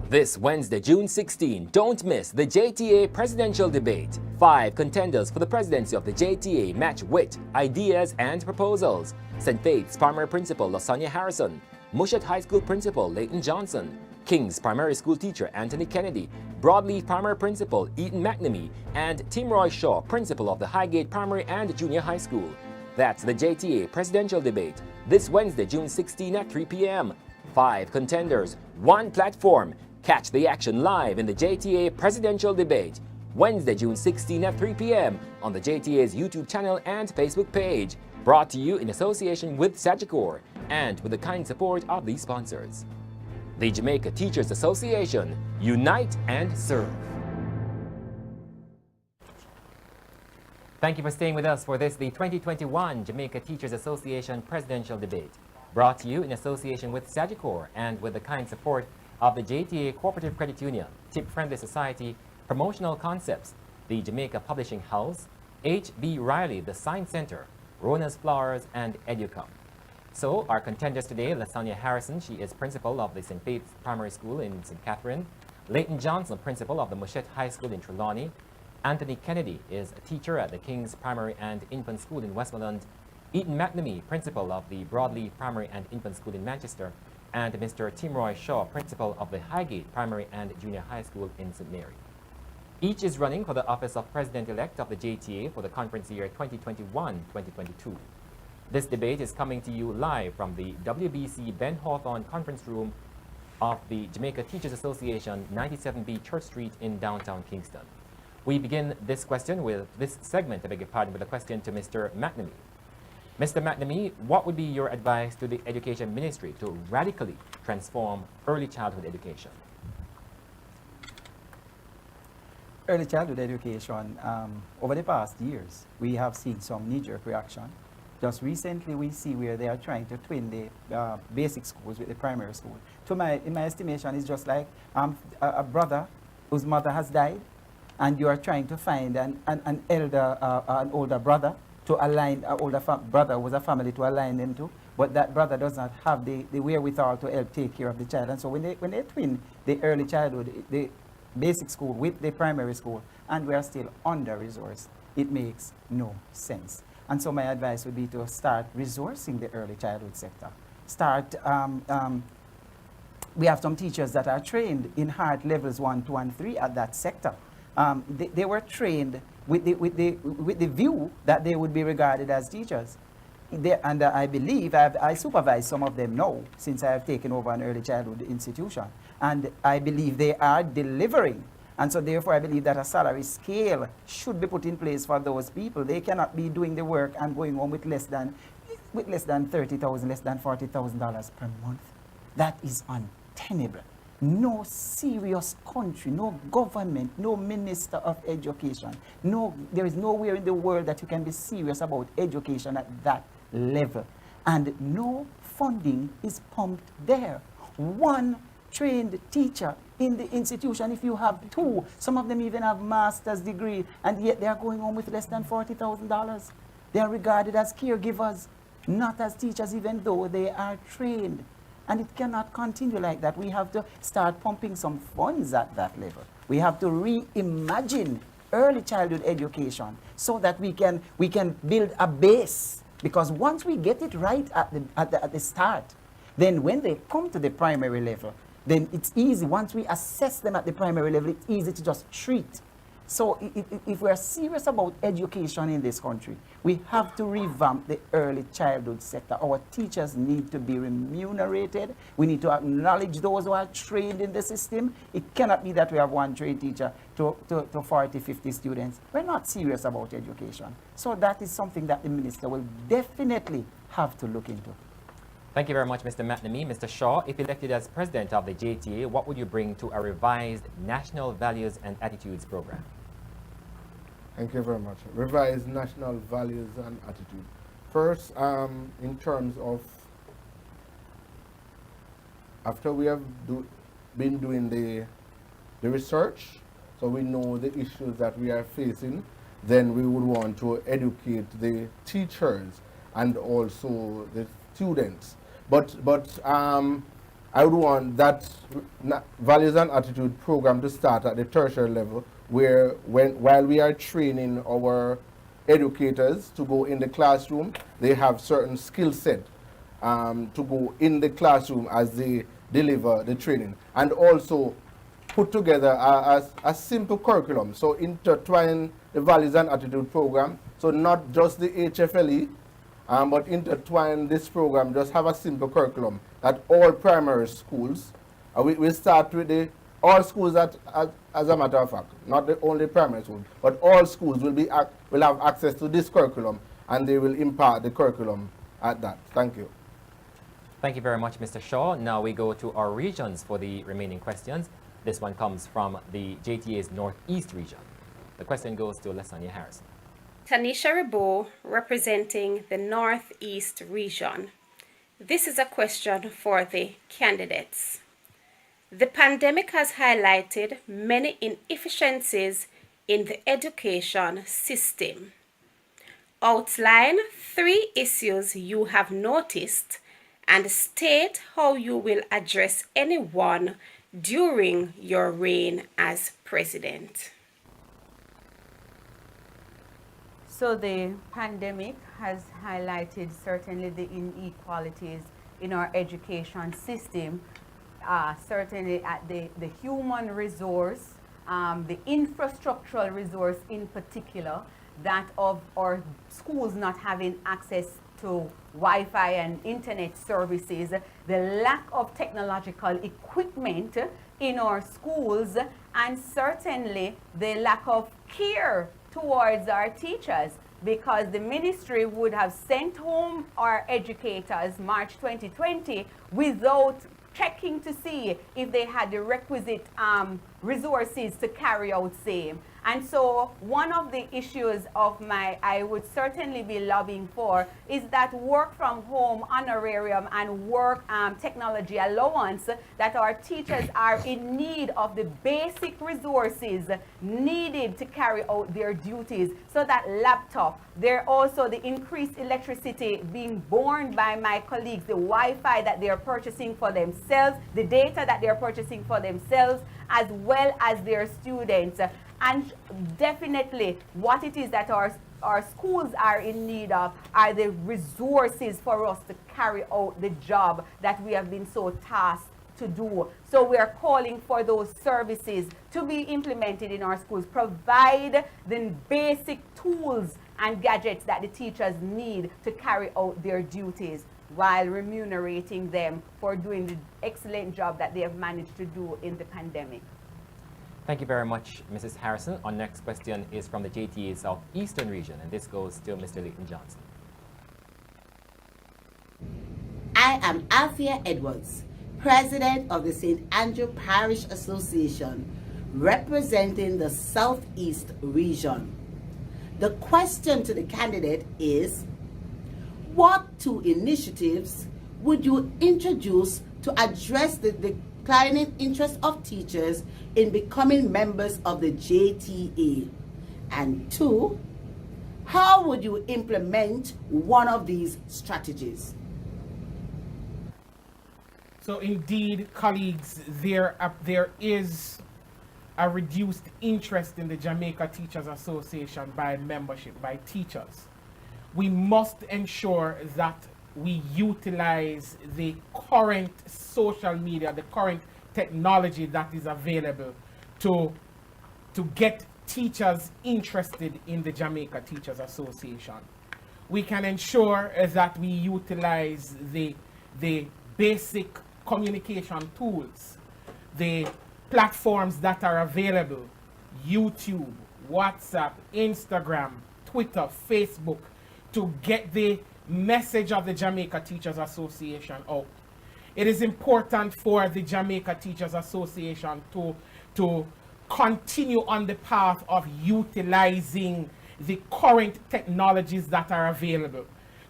This Wednesday, June 16, don't miss the JTA Presidential Debate. 5 contenders for the presidency of the JTA match wit, ideas, and proposals. St. Faith's Primary Principal Lasagna Harrison, Mushat High School Principal Leighton Johnson, King's Primary School Teacher Anthony Kennedy, Broadleaf Primary Principal Eaton McNamee, and Tim Roy Shaw, Principal of the Highgate Primary and Junior High School. That's the JTA Presidential Debate, this Wednesday, June 16 at 3 p.m. 5 contenders, 1 platform. Catch the action live in the JTA Presidential Debate, Wednesday, June 16 at 3 p.m. on the JTA's YouTube channel and Facebook page. Brought to you in association with Sagicor and with the kind support of these sponsors. The Jamaica Teachers Association, unite and serve. Thank you for staying with us for the 2021 Jamaica Teachers Association Presidential Debate. Brought to you in association with Sagicor and with the kind support of the JTA Cooperative Credit Union, TIP-Friendly Society, Promotional Concepts, the Jamaica Publishing House, H.B. Riley, the Science Center, Rona's Flowers, and Educom. So, our contenders today, Lasagna Harrison, she is principal of the St. Faith's Primary School in St. Catherine, Leighton Johnson, principal of the Mushat High School in Trelawney, Anthony Kennedy is a teacher at the King's Primary and Infant School in Westmoreland, Eaton McNamee, principal of the Broadleaf Primary and Infant School in Manchester, and Mr. Tim Roy Shaw, principal of the Highgate Primary and Junior High School in St. Mary. Each is running for the office of President-elect of the JTA for the conference year 2021-2022. This debate is coming to you live from the WBC Ben Hawthorne Conference Room of the Jamaica Teachers Association, 97B Church Street in downtown Kingston. We begin this segment, with a question to Mr. McNamee. Mr. McNamee, what would be your advice to the Education Ministry to radically transform early childhood education? Early childhood education, over the past years, we have seen some knee-jerk reaction. Just recently, we see where they are trying to twin the basic schools with the primary school. In my estimation, it's just like a brother whose mother has died, and you are trying to find an older brother to align, an older brother with a family to align them to, but that brother does not have the wherewithal to help take care of the child. And so when they twin the early childhood, the basic school with the primary school, and we are still under-resourced, it makes no sense. And so my advice would be to start resourcing the early childhood sector. We have some teachers that are trained in hard levels 1, 2, and 3 at that sector. They were trained with the view that they would be regarded as teachers. And I believe, I supervise some of them now, since I have taken over an early childhood institution. And I believe they are delivering. And so therefore I believe that a salary scale should be put in place for those people. They cannot be doing the work and going home with less than $30,000, less than $40,000 per month. That is untenable. No serious country, no government, no minister of education, there is nowhere in the world that you can be serious about education at that level. And no funding is pumped there. One trained teacher in the institution, if you have 2, some of them even have master's degree, and yet they are going home with less than $40,000. They are regarded as caregivers, not as teachers, even though they are trained. And it cannot continue like that. We have to start pumping some funds at that level. We have to reimagine early childhood education so that we can build a base. Because once we get it right at the start, Then when they come to the primary level, then it's easy. Once we assess them at the primary level, it's easy to just treat. So if we are serious about education in this country, we have to revamp the early childhood sector. Our teachers need to be remunerated. We need to acknowledge those who are trained in the system. It cannot be that we have one trained teacher to 40, 50 students. We're not serious about education. So that is something that the minister will definitely have to look into. Thank you very much, Mr. McNamee. Mr. Shaw, if elected as president of the JTA, what would you bring to a revised National Values and Attitudes program? Thank you very much. Revised national values and attitude. First, in terms of, after we have been doing the research, so we know the issues that we are facing, then we would want to educate the teachers and also the students. But I would want that values and attitude program to start at the tertiary level, where while we are training our educators to go in the classroom, they have certain skill set to go in the classroom as they deliver the training, and also put together a simple curriculum. So intertwine the values and attitude program, so not just the HFLE, but intertwine this program, just have a simple curriculum that all primary schools, we start with all schools as a matter of fact, not the only primary school, but all schools will have access to this curriculum, and they will impart the curriculum at that. Thank you. Thank you very much, Mr. Shaw. Now we go to our regions for the remaining questions. This one comes from the JTA's Northeast region. The question goes to Lasonia Harrison. Tanisha Rebo, representing the Northeast region. This is a question for the candidates. The pandemic has highlighted many inefficiencies in the education system. Outline 3 issues you have noticed and state how you will address any one during your reign as president. So the pandemic has highlighted certainly the inequalities in our education system, certainly at the human resource, the infrastructural resource in particular, that of our schools not having access to Wi-Fi and internet services, the lack of technological equipment in our schools, and certainly the lack of care towards our teachers, because the ministry would have sent home our educators March 2020 without checking to see if they had the requisite resources to carry out same. And so one of the issues of I would certainly be lobbying for is that work from home honorarium and work technology allowance, that our teachers are in need of the basic resources needed to carry out their duties. So that laptop, there also the increased electricity being borne by my colleagues, the Wi-Fi that they're purchasing for themselves, the data that they're purchasing for themselves, as well as their students. And definitely what it is that our schools are in need of are the resources for us to carry out the job that we have been so tasked to do. So we are calling for those services to be implemented in our schools, provide the basic tools and gadgets that the teachers need to carry out their duties, while remunerating them for doing the excellent job that they have managed to do in the pandemic. Thank you very much, Mrs. Harrison. Our next question is from the JTA Southeastern region, and this goes to Mr. Leighton Johnson. I am Althea Edwards, President of the St. Andrew Parish Association, representing the Southeast region. The question to the candidate is, what 2 initiatives would you introduce to address the declining interest of teachers in becoming members of the JTA? And 2, how would you implement one of these strategies? So indeed, colleagues, there is a reduced interest in the Jamaica Teachers Association by membership, by teachers. We must ensure that we utilize the current social media, the current technology that is available to get teachers interested in the Jamaica Teachers Association. We can ensure that we utilize the basic communication tools, the platforms that are available, YouTube, WhatsApp, Instagram, Twitter, Facebook, to get the message of the Jamaica Teachers Association out. It is important for the Jamaica Teachers Association to continue on the path of utilizing the current technologies that are available,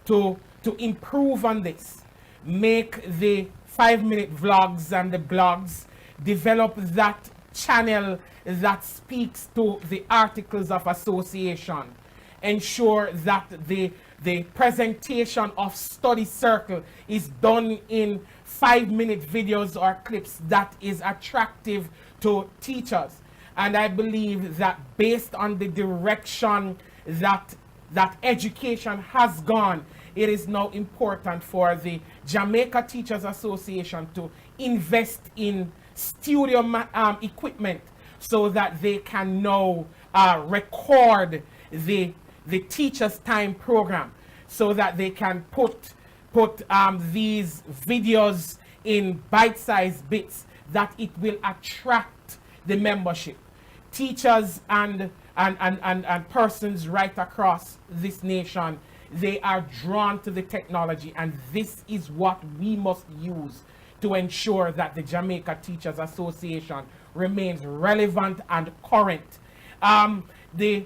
to improve on this, make the 5-minute vlogs and the blogs, develop that channel that speaks to the articles of association, ensure that the presentation of study circle is done in 5-minute videos or clips that is attractive to teachers. And I believe that based on the direction that education has gone, it is now important for the Jamaica Teachers Association to invest in studio equipment so that they can now record the teacher's time program, so that they can put these videos in bite-sized bits that it will attract the membership. Teachers and persons right across this nation, they are drawn to the technology, and this is what we must use to ensure that the Jamaica Teachers Association remains relevant and current. The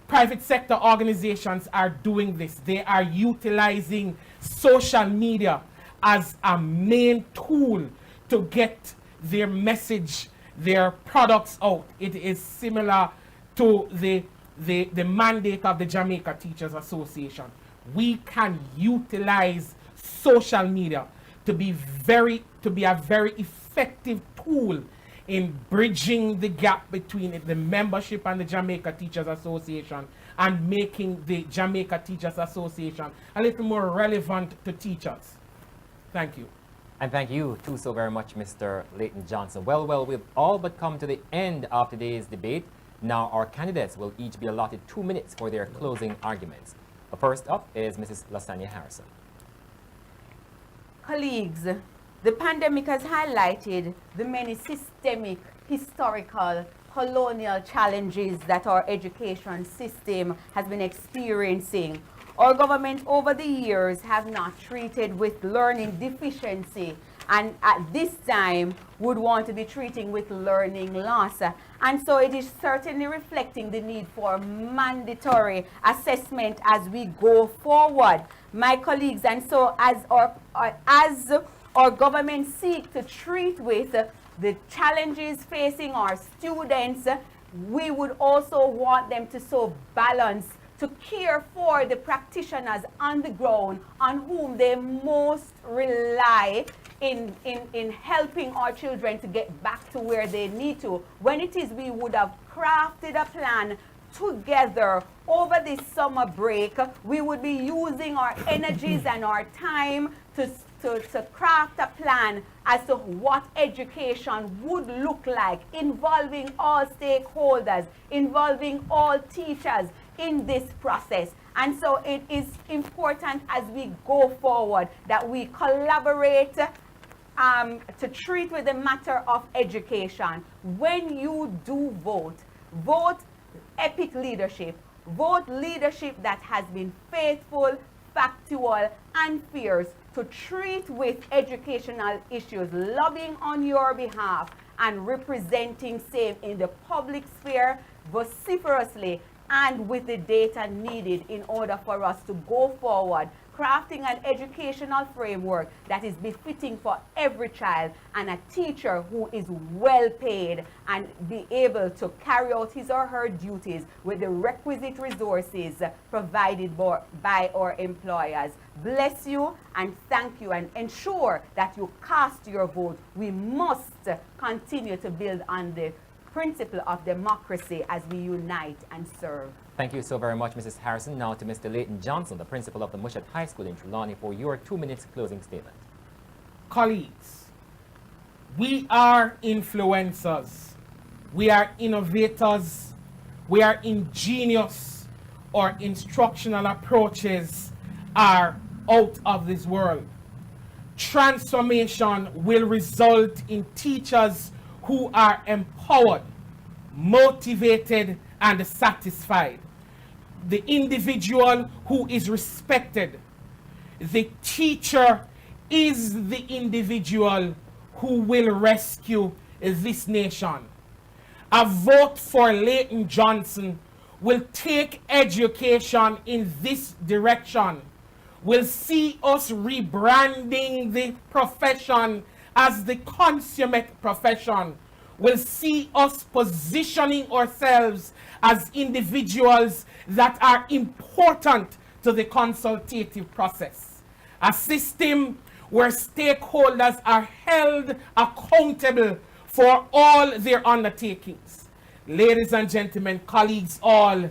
private sector organizations are doing this. They are utilizing social media as a main tool to get their message, their products out. It is similar to the mandate of the Jamaica Teachers Association. We can utilize social media to be a very effective tool in bridging the gap between the membership and the Jamaica Teachers Association, and making the Jamaica Teachers Association a little more relevant to teachers. Thank you. And thank you too so very much, Mr. Leighton Johnson. Well, we've all but come to the end of today's debate. Now our candidates will each be allotted 2 minutes for their closing arguments. First up is Mrs. Lasanya Harrison. Colleagues, the pandemic has highlighted the many systemic, historical, colonial challenges that our education system has been experiencing. Our government over the years have not treated with learning deficiency, and at this time would want to be treating with learning loss. And so it is certainly reflecting the need for mandatory assessment as we go forward, my colleagues. And so as our government seek to treat with the challenges facing our students, we would also want them to so balance, to care for the practitioners on the ground on whom they most rely in helping our children to get back to where they need to. When it is we would have crafted a plan together over this summer break, we would be using our energies and our time to craft a plan as to what education would look like, involving all stakeholders, involving all teachers in this process. And so it is important as we go forward that we collaborate to treat with the matter of education. When you do vote, vote epic leadership. Vote leadership that has been faithful, factual, and fierce to treat with educational issues, lobbying on your behalf and representing same in the public sphere vociferously and with the data needed in order for us to go forward, crafting an educational framework that is befitting for every child, and a teacher who is well paid and be able to carry out his or her duties with the requisite resources provided by our employers. Bless you and thank you, and ensure that you cast your vote. We must continue to build on the principle of democracy as we unite and serve. Thank you so very much, Mrs. Harrison. Now to Mr. Leighton Johnson, the principal of the Mushat High School in Trelawney, for your 2 minutes closing statement. Colleagues, we are influencers, we are innovators, we are ingenious. Our instructional approaches are out of this world. Transformation will result in teachers who are empowered, motivated, and satisfied. The individual who is respected. The teacher is the individual who will rescue this nation. A vote for Leighton Johnson will take education in this direction, will see us rebranding the profession as the consummate profession, will see us positioning ourselves as individuals that are important to the consultative process. A system where stakeholders are held accountable for all their undertakings. Ladies and gentlemen, colleagues all,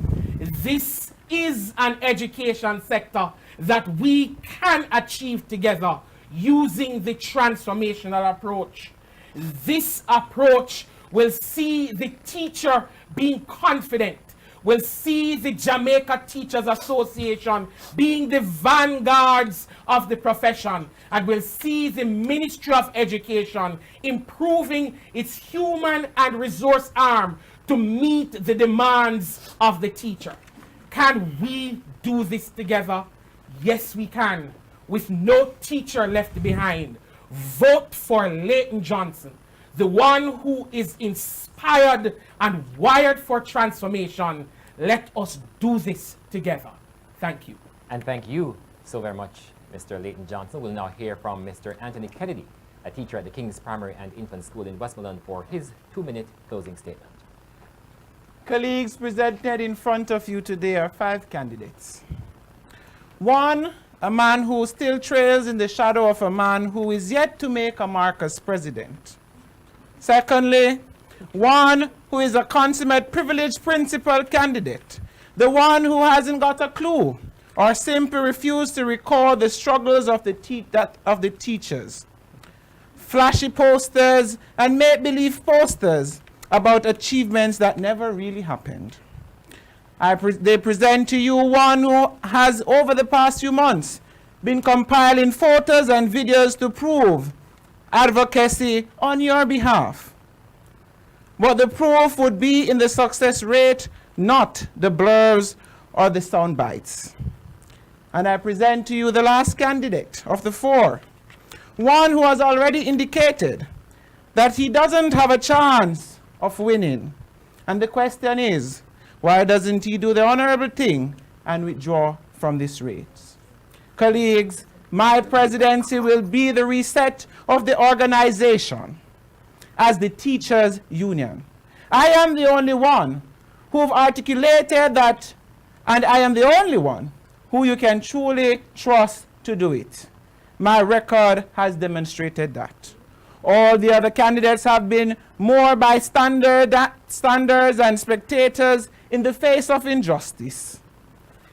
this is an education sector that we can achieve together using the transformational approach. This approach will see the teacher being confident, will see the Jamaica Teachers Association being the vanguards of the profession, and will see the Ministry of Education improving its human and resource arm to meet the demands of the teacher. Can we do this together? Yes, we can, with no teacher left behind. Vote for Leighton Johnson, the one who is inspired and wired for transformation. Let us do this together. Thank you. And thank you so very much, Mr. Leighton Johnson. We'll now hear from Mr. Anthony Kennedy, a teacher at the King's Primary and Infant School in Westmoreland, for his 2-minute closing statement. Colleagues, presented in front of you today are 5 candidates. One, a man who still trails in the shadow of a man who is yet to make a mark as president. Secondly, one who is a consummate privileged principal candidate, the one who hasn't got a clue or simply refused to recall the struggles of the teachers. Flashy posters and make-believe posters about achievements that never really happened. They present to you one who has, over the past few months, been compiling photos and videos to prove advocacy on your behalf. But the proof would be in the success rate, not the blurs or the sound bites. And I present to you the last candidate of the 4, one who has already indicated that he doesn't have a chance of winning. And the question is, why doesn't he do the honorable thing and withdraw from this race? Colleagues, my presidency will be the reset of the organization as the teachers' union. I am the only one who've articulated that, and I am the only one who you can truly trust to do it. My record has demonstrated that. All the other candidates have been more bystanders and spectators in the face of injustice.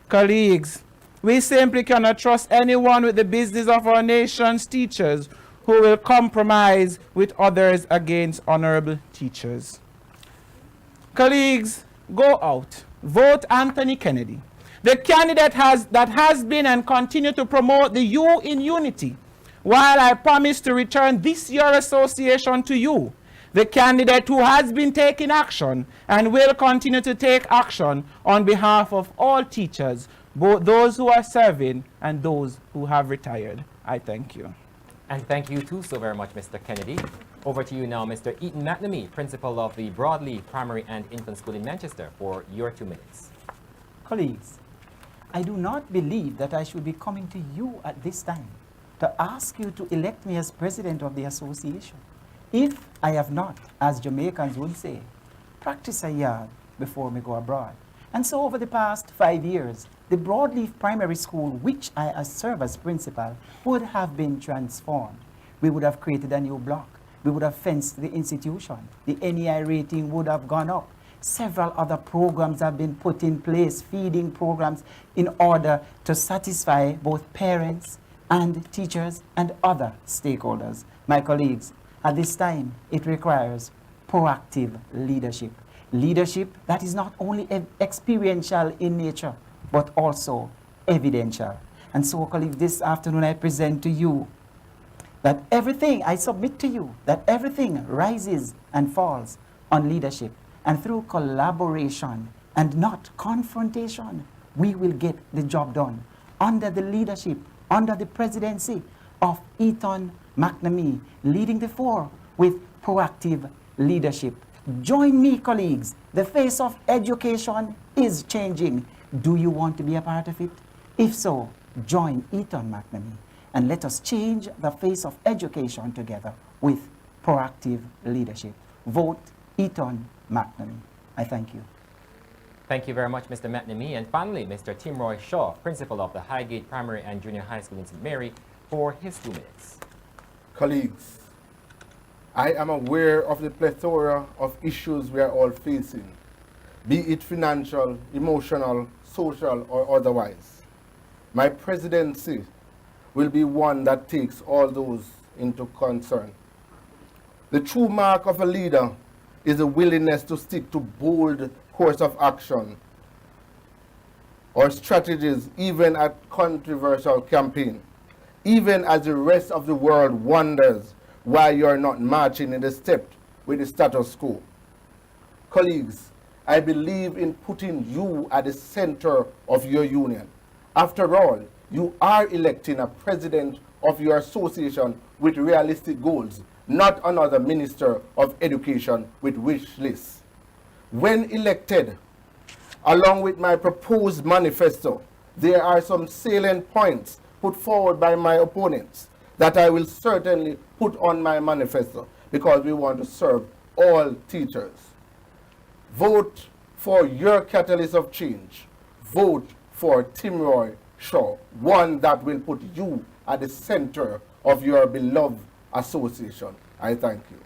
Colleagues, we simply cannot trust anyone with the business of our nation's teachers who will compromise with others against honorable teachers. Colleagues, go out, vote Anthony Kennedy, the candidate that has been and continue to promote the U in unity, while I promise to return this year's association to you, the candidate who has been taking action and will continue to take action on behalf of all teachers, both those who are serving and those who have retired. I thank you. And thank you too so very much, Mr. Kennedy. Over to you now, Mr. Eaton McNamee, principal of the Broadleaf Primary and Infant School in Manchester, for your 2 minutes. Colleagues, I do not believe that I should be coming to you at this time to ask you to elect me as president of the association, if I have not, as Jamaicans would say, practice a yard before me go abroad. And so over the past 5 years, the Broadleaf Primary School, which I serve as principal, would have been transformed. We would have created a new block, we would have fenced the institution. The NEI rating would have gone up. Several other programs have been put in place, feeding programs, in order to satisfy both parents and teachers and other stakeholders. My colleagues, at this time, it requires proactive leadership. Leadership that is not only experiential in nature, but also evidential. And so, colleagues, this afternoon I present to you that everything, I submit to you, that everything rises and falls on leadership. And through collaboration and not confrontation, we will get the job done under the leadership, under the presidency of Ethan McNamee, leading the fore with proactive leadership. Join me, colleagues. The face of education is changing. Do you want to be a part of it? If so, join Ethan McNamee and let us change the face of education together with proactive leadership. Vote Ethan McNamee. I thank you. Thank you very much, Mr. McNamee. And finally, Mr. Tim Roy Shaw, principal of the Highgate Primary and Junior High School in St. Mary, for his 2 minutes. Colleagues, I am aware of the plethora of issues we are all facing, be it financial, emotional, social, or otherwise. My presidency will be one that takes all those into concern. The true mark of a leader is a willingness to stick to bold course of action or strategies, even at controversial campaign, even as the rest of the world wonders why you're not marching in the step with the status quo. Colleagues, I believe in putting you at the center of your union. After all, you are electing a president of your association with realistic goals, not another minister of education with wish lists. When elected, along with my proposed manifesto, there are some salient points put forward by my opponents that I will certainly put on my manifesto because we want to serve all teachers. Vote for your catalyst of change. Vote for Tim Roy Shaw, one that will put you at the center of your beloved association. I thank you.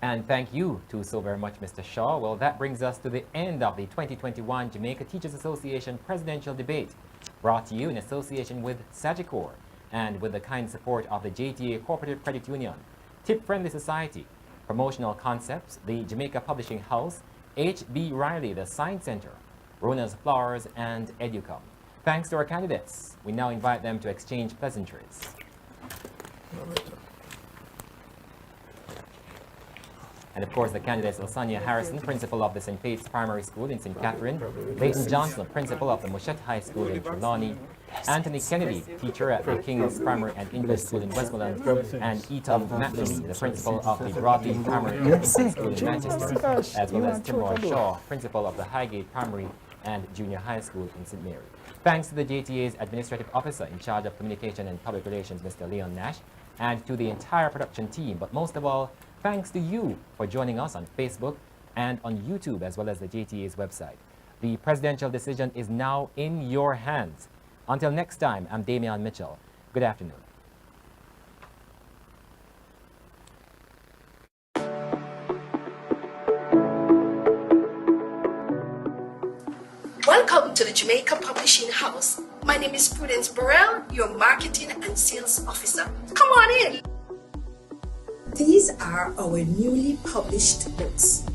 And thank you too so very much, Mr. Shaw. Well, that brings us to the end of the 2021 Jamaica Teachers Association Presidential Debate, brought to you in association with Sagicor and with the kind support of the JTA Cooperative Credit Union, Tip Friendly Society, Promotional Concepts, the Jamaica Publishing House, H.B. Riley, the Science Center, Rona's Flowers, and Educom. Thanks to our candidates. We now invite them to exchange pleasantries. And of course, the candidates Lasanya Harrison, principal of the St. Faith's Primary School in St. Catherine, Leighton Johnson, principal of the Moshette High School in Trelawney, Anthony Kennedy, teacher at the King's Primary and English School in Westmoreland, and Ethan McNamee, the principal of the Broadley Primary and English School in Manchester, as well as Tim Roy Shaw, principal of the Highgate Primary and Junior High School in St. Mary. Thanks to the JTA's administrative officer in charge of communication and public relations, Mr. Leon Nash, and to the entire production team, but most of all, thanks to you for joining us on Facebook and on YouTube, as well as the JTA's website. The presidential decision is now in your hands. Until next time, I'm Damian Mitchell. Good afternoon. Welcome to the Jamaica Publishing House. My name is Prudence Burrell, your Marketing and Sales Officer. Come on in. These are our newly published books.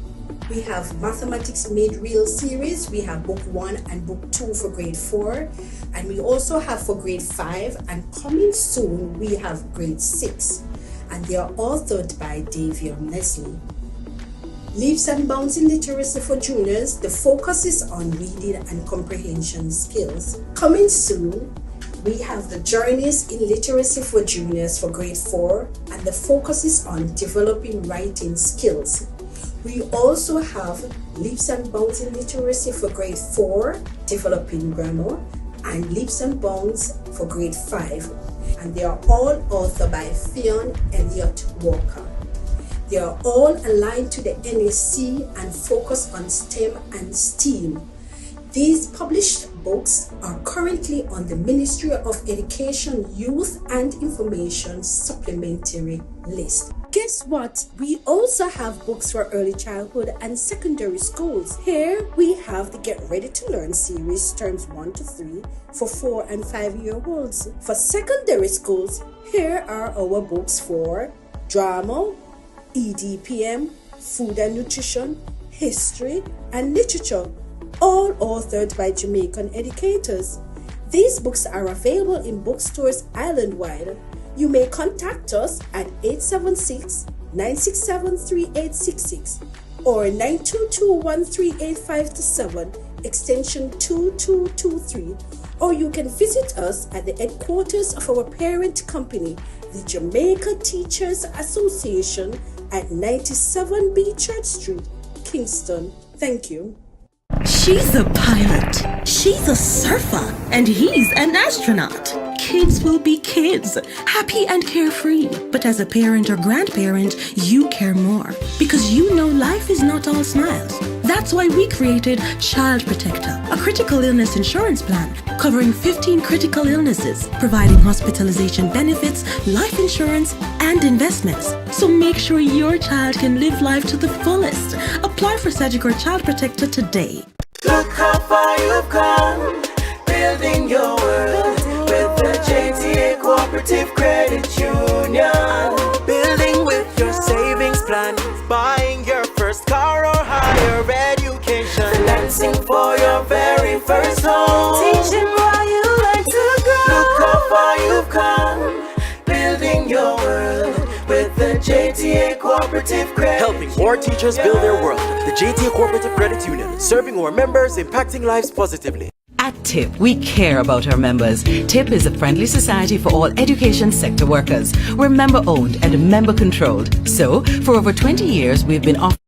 We have Mathematics Made Real series. We have book 1 and book 2 for grade 4. And we also have for grade 5. And coming soon, we have grade 6. And they are authored by Davion Leslie. Leaps and Bounds in Literacy for Juniors. The focus is on reading and comprehension skills. Coming soon, we have the Journeys in Literacy for Juniors for grade 4, and the focus is on developing writing skills. We also have Leaps and Bounds in Literacy for grade 4, developing grammar, and Leaps and Bounds for grade 5. And they are all authored by Fionn Elliott Walker. They are all aligned to the NSC and focus on STEM and STEAM. These published books are currently on the Ministry of Education, Youth and Information supplementary list. Guess what? We also have books for early childhood and secondary schools. Here we have the Get Ready to Learn series, terms 1 to 3 for 4 and 5-year-olds. For secondary schools, here are our books for drama, EDPM, food and nutrition, history, and literature, all authored by Jamaican educators. These books are available in bookstores island-wide. You may contact us at 876-967-3866 or 922-13857, extension 2223, or you can visit us at the headquarters of our parent company, the Jamaica Teachers Association at 97B Church Street, Kingston. Thank you. She's a pilot, she's a surfer, and he's an astronaut. Kids will be kids, happy and carefree. But as a parent or grandparent, you care more because you know life is not all smiles. That's why we created Child Protector, a critical illness insurance plan covering 15 critical illnesses, providing hospitalization benefits, life insurance, and investments. So make sure your child can live life to the fullest. Apply for Sagicor Child Protector today. Look how far you've come, building your world with the JTA Cooperative Credit Union. Building with your savings plan, buying your first car or higher education, financing for your very first home, teaching while you learn to grow. Look how far you've come, building your world with the JTA Cooperative Credit Helping more teachers build their world. The JTA Cooperative Credit Union, serving our members, impacting lives positively. At TIP, we care about our members. TIP is a friendly society for all education sector workers. We're member-owned and member-controlled. So, for over 20 years, we've been offering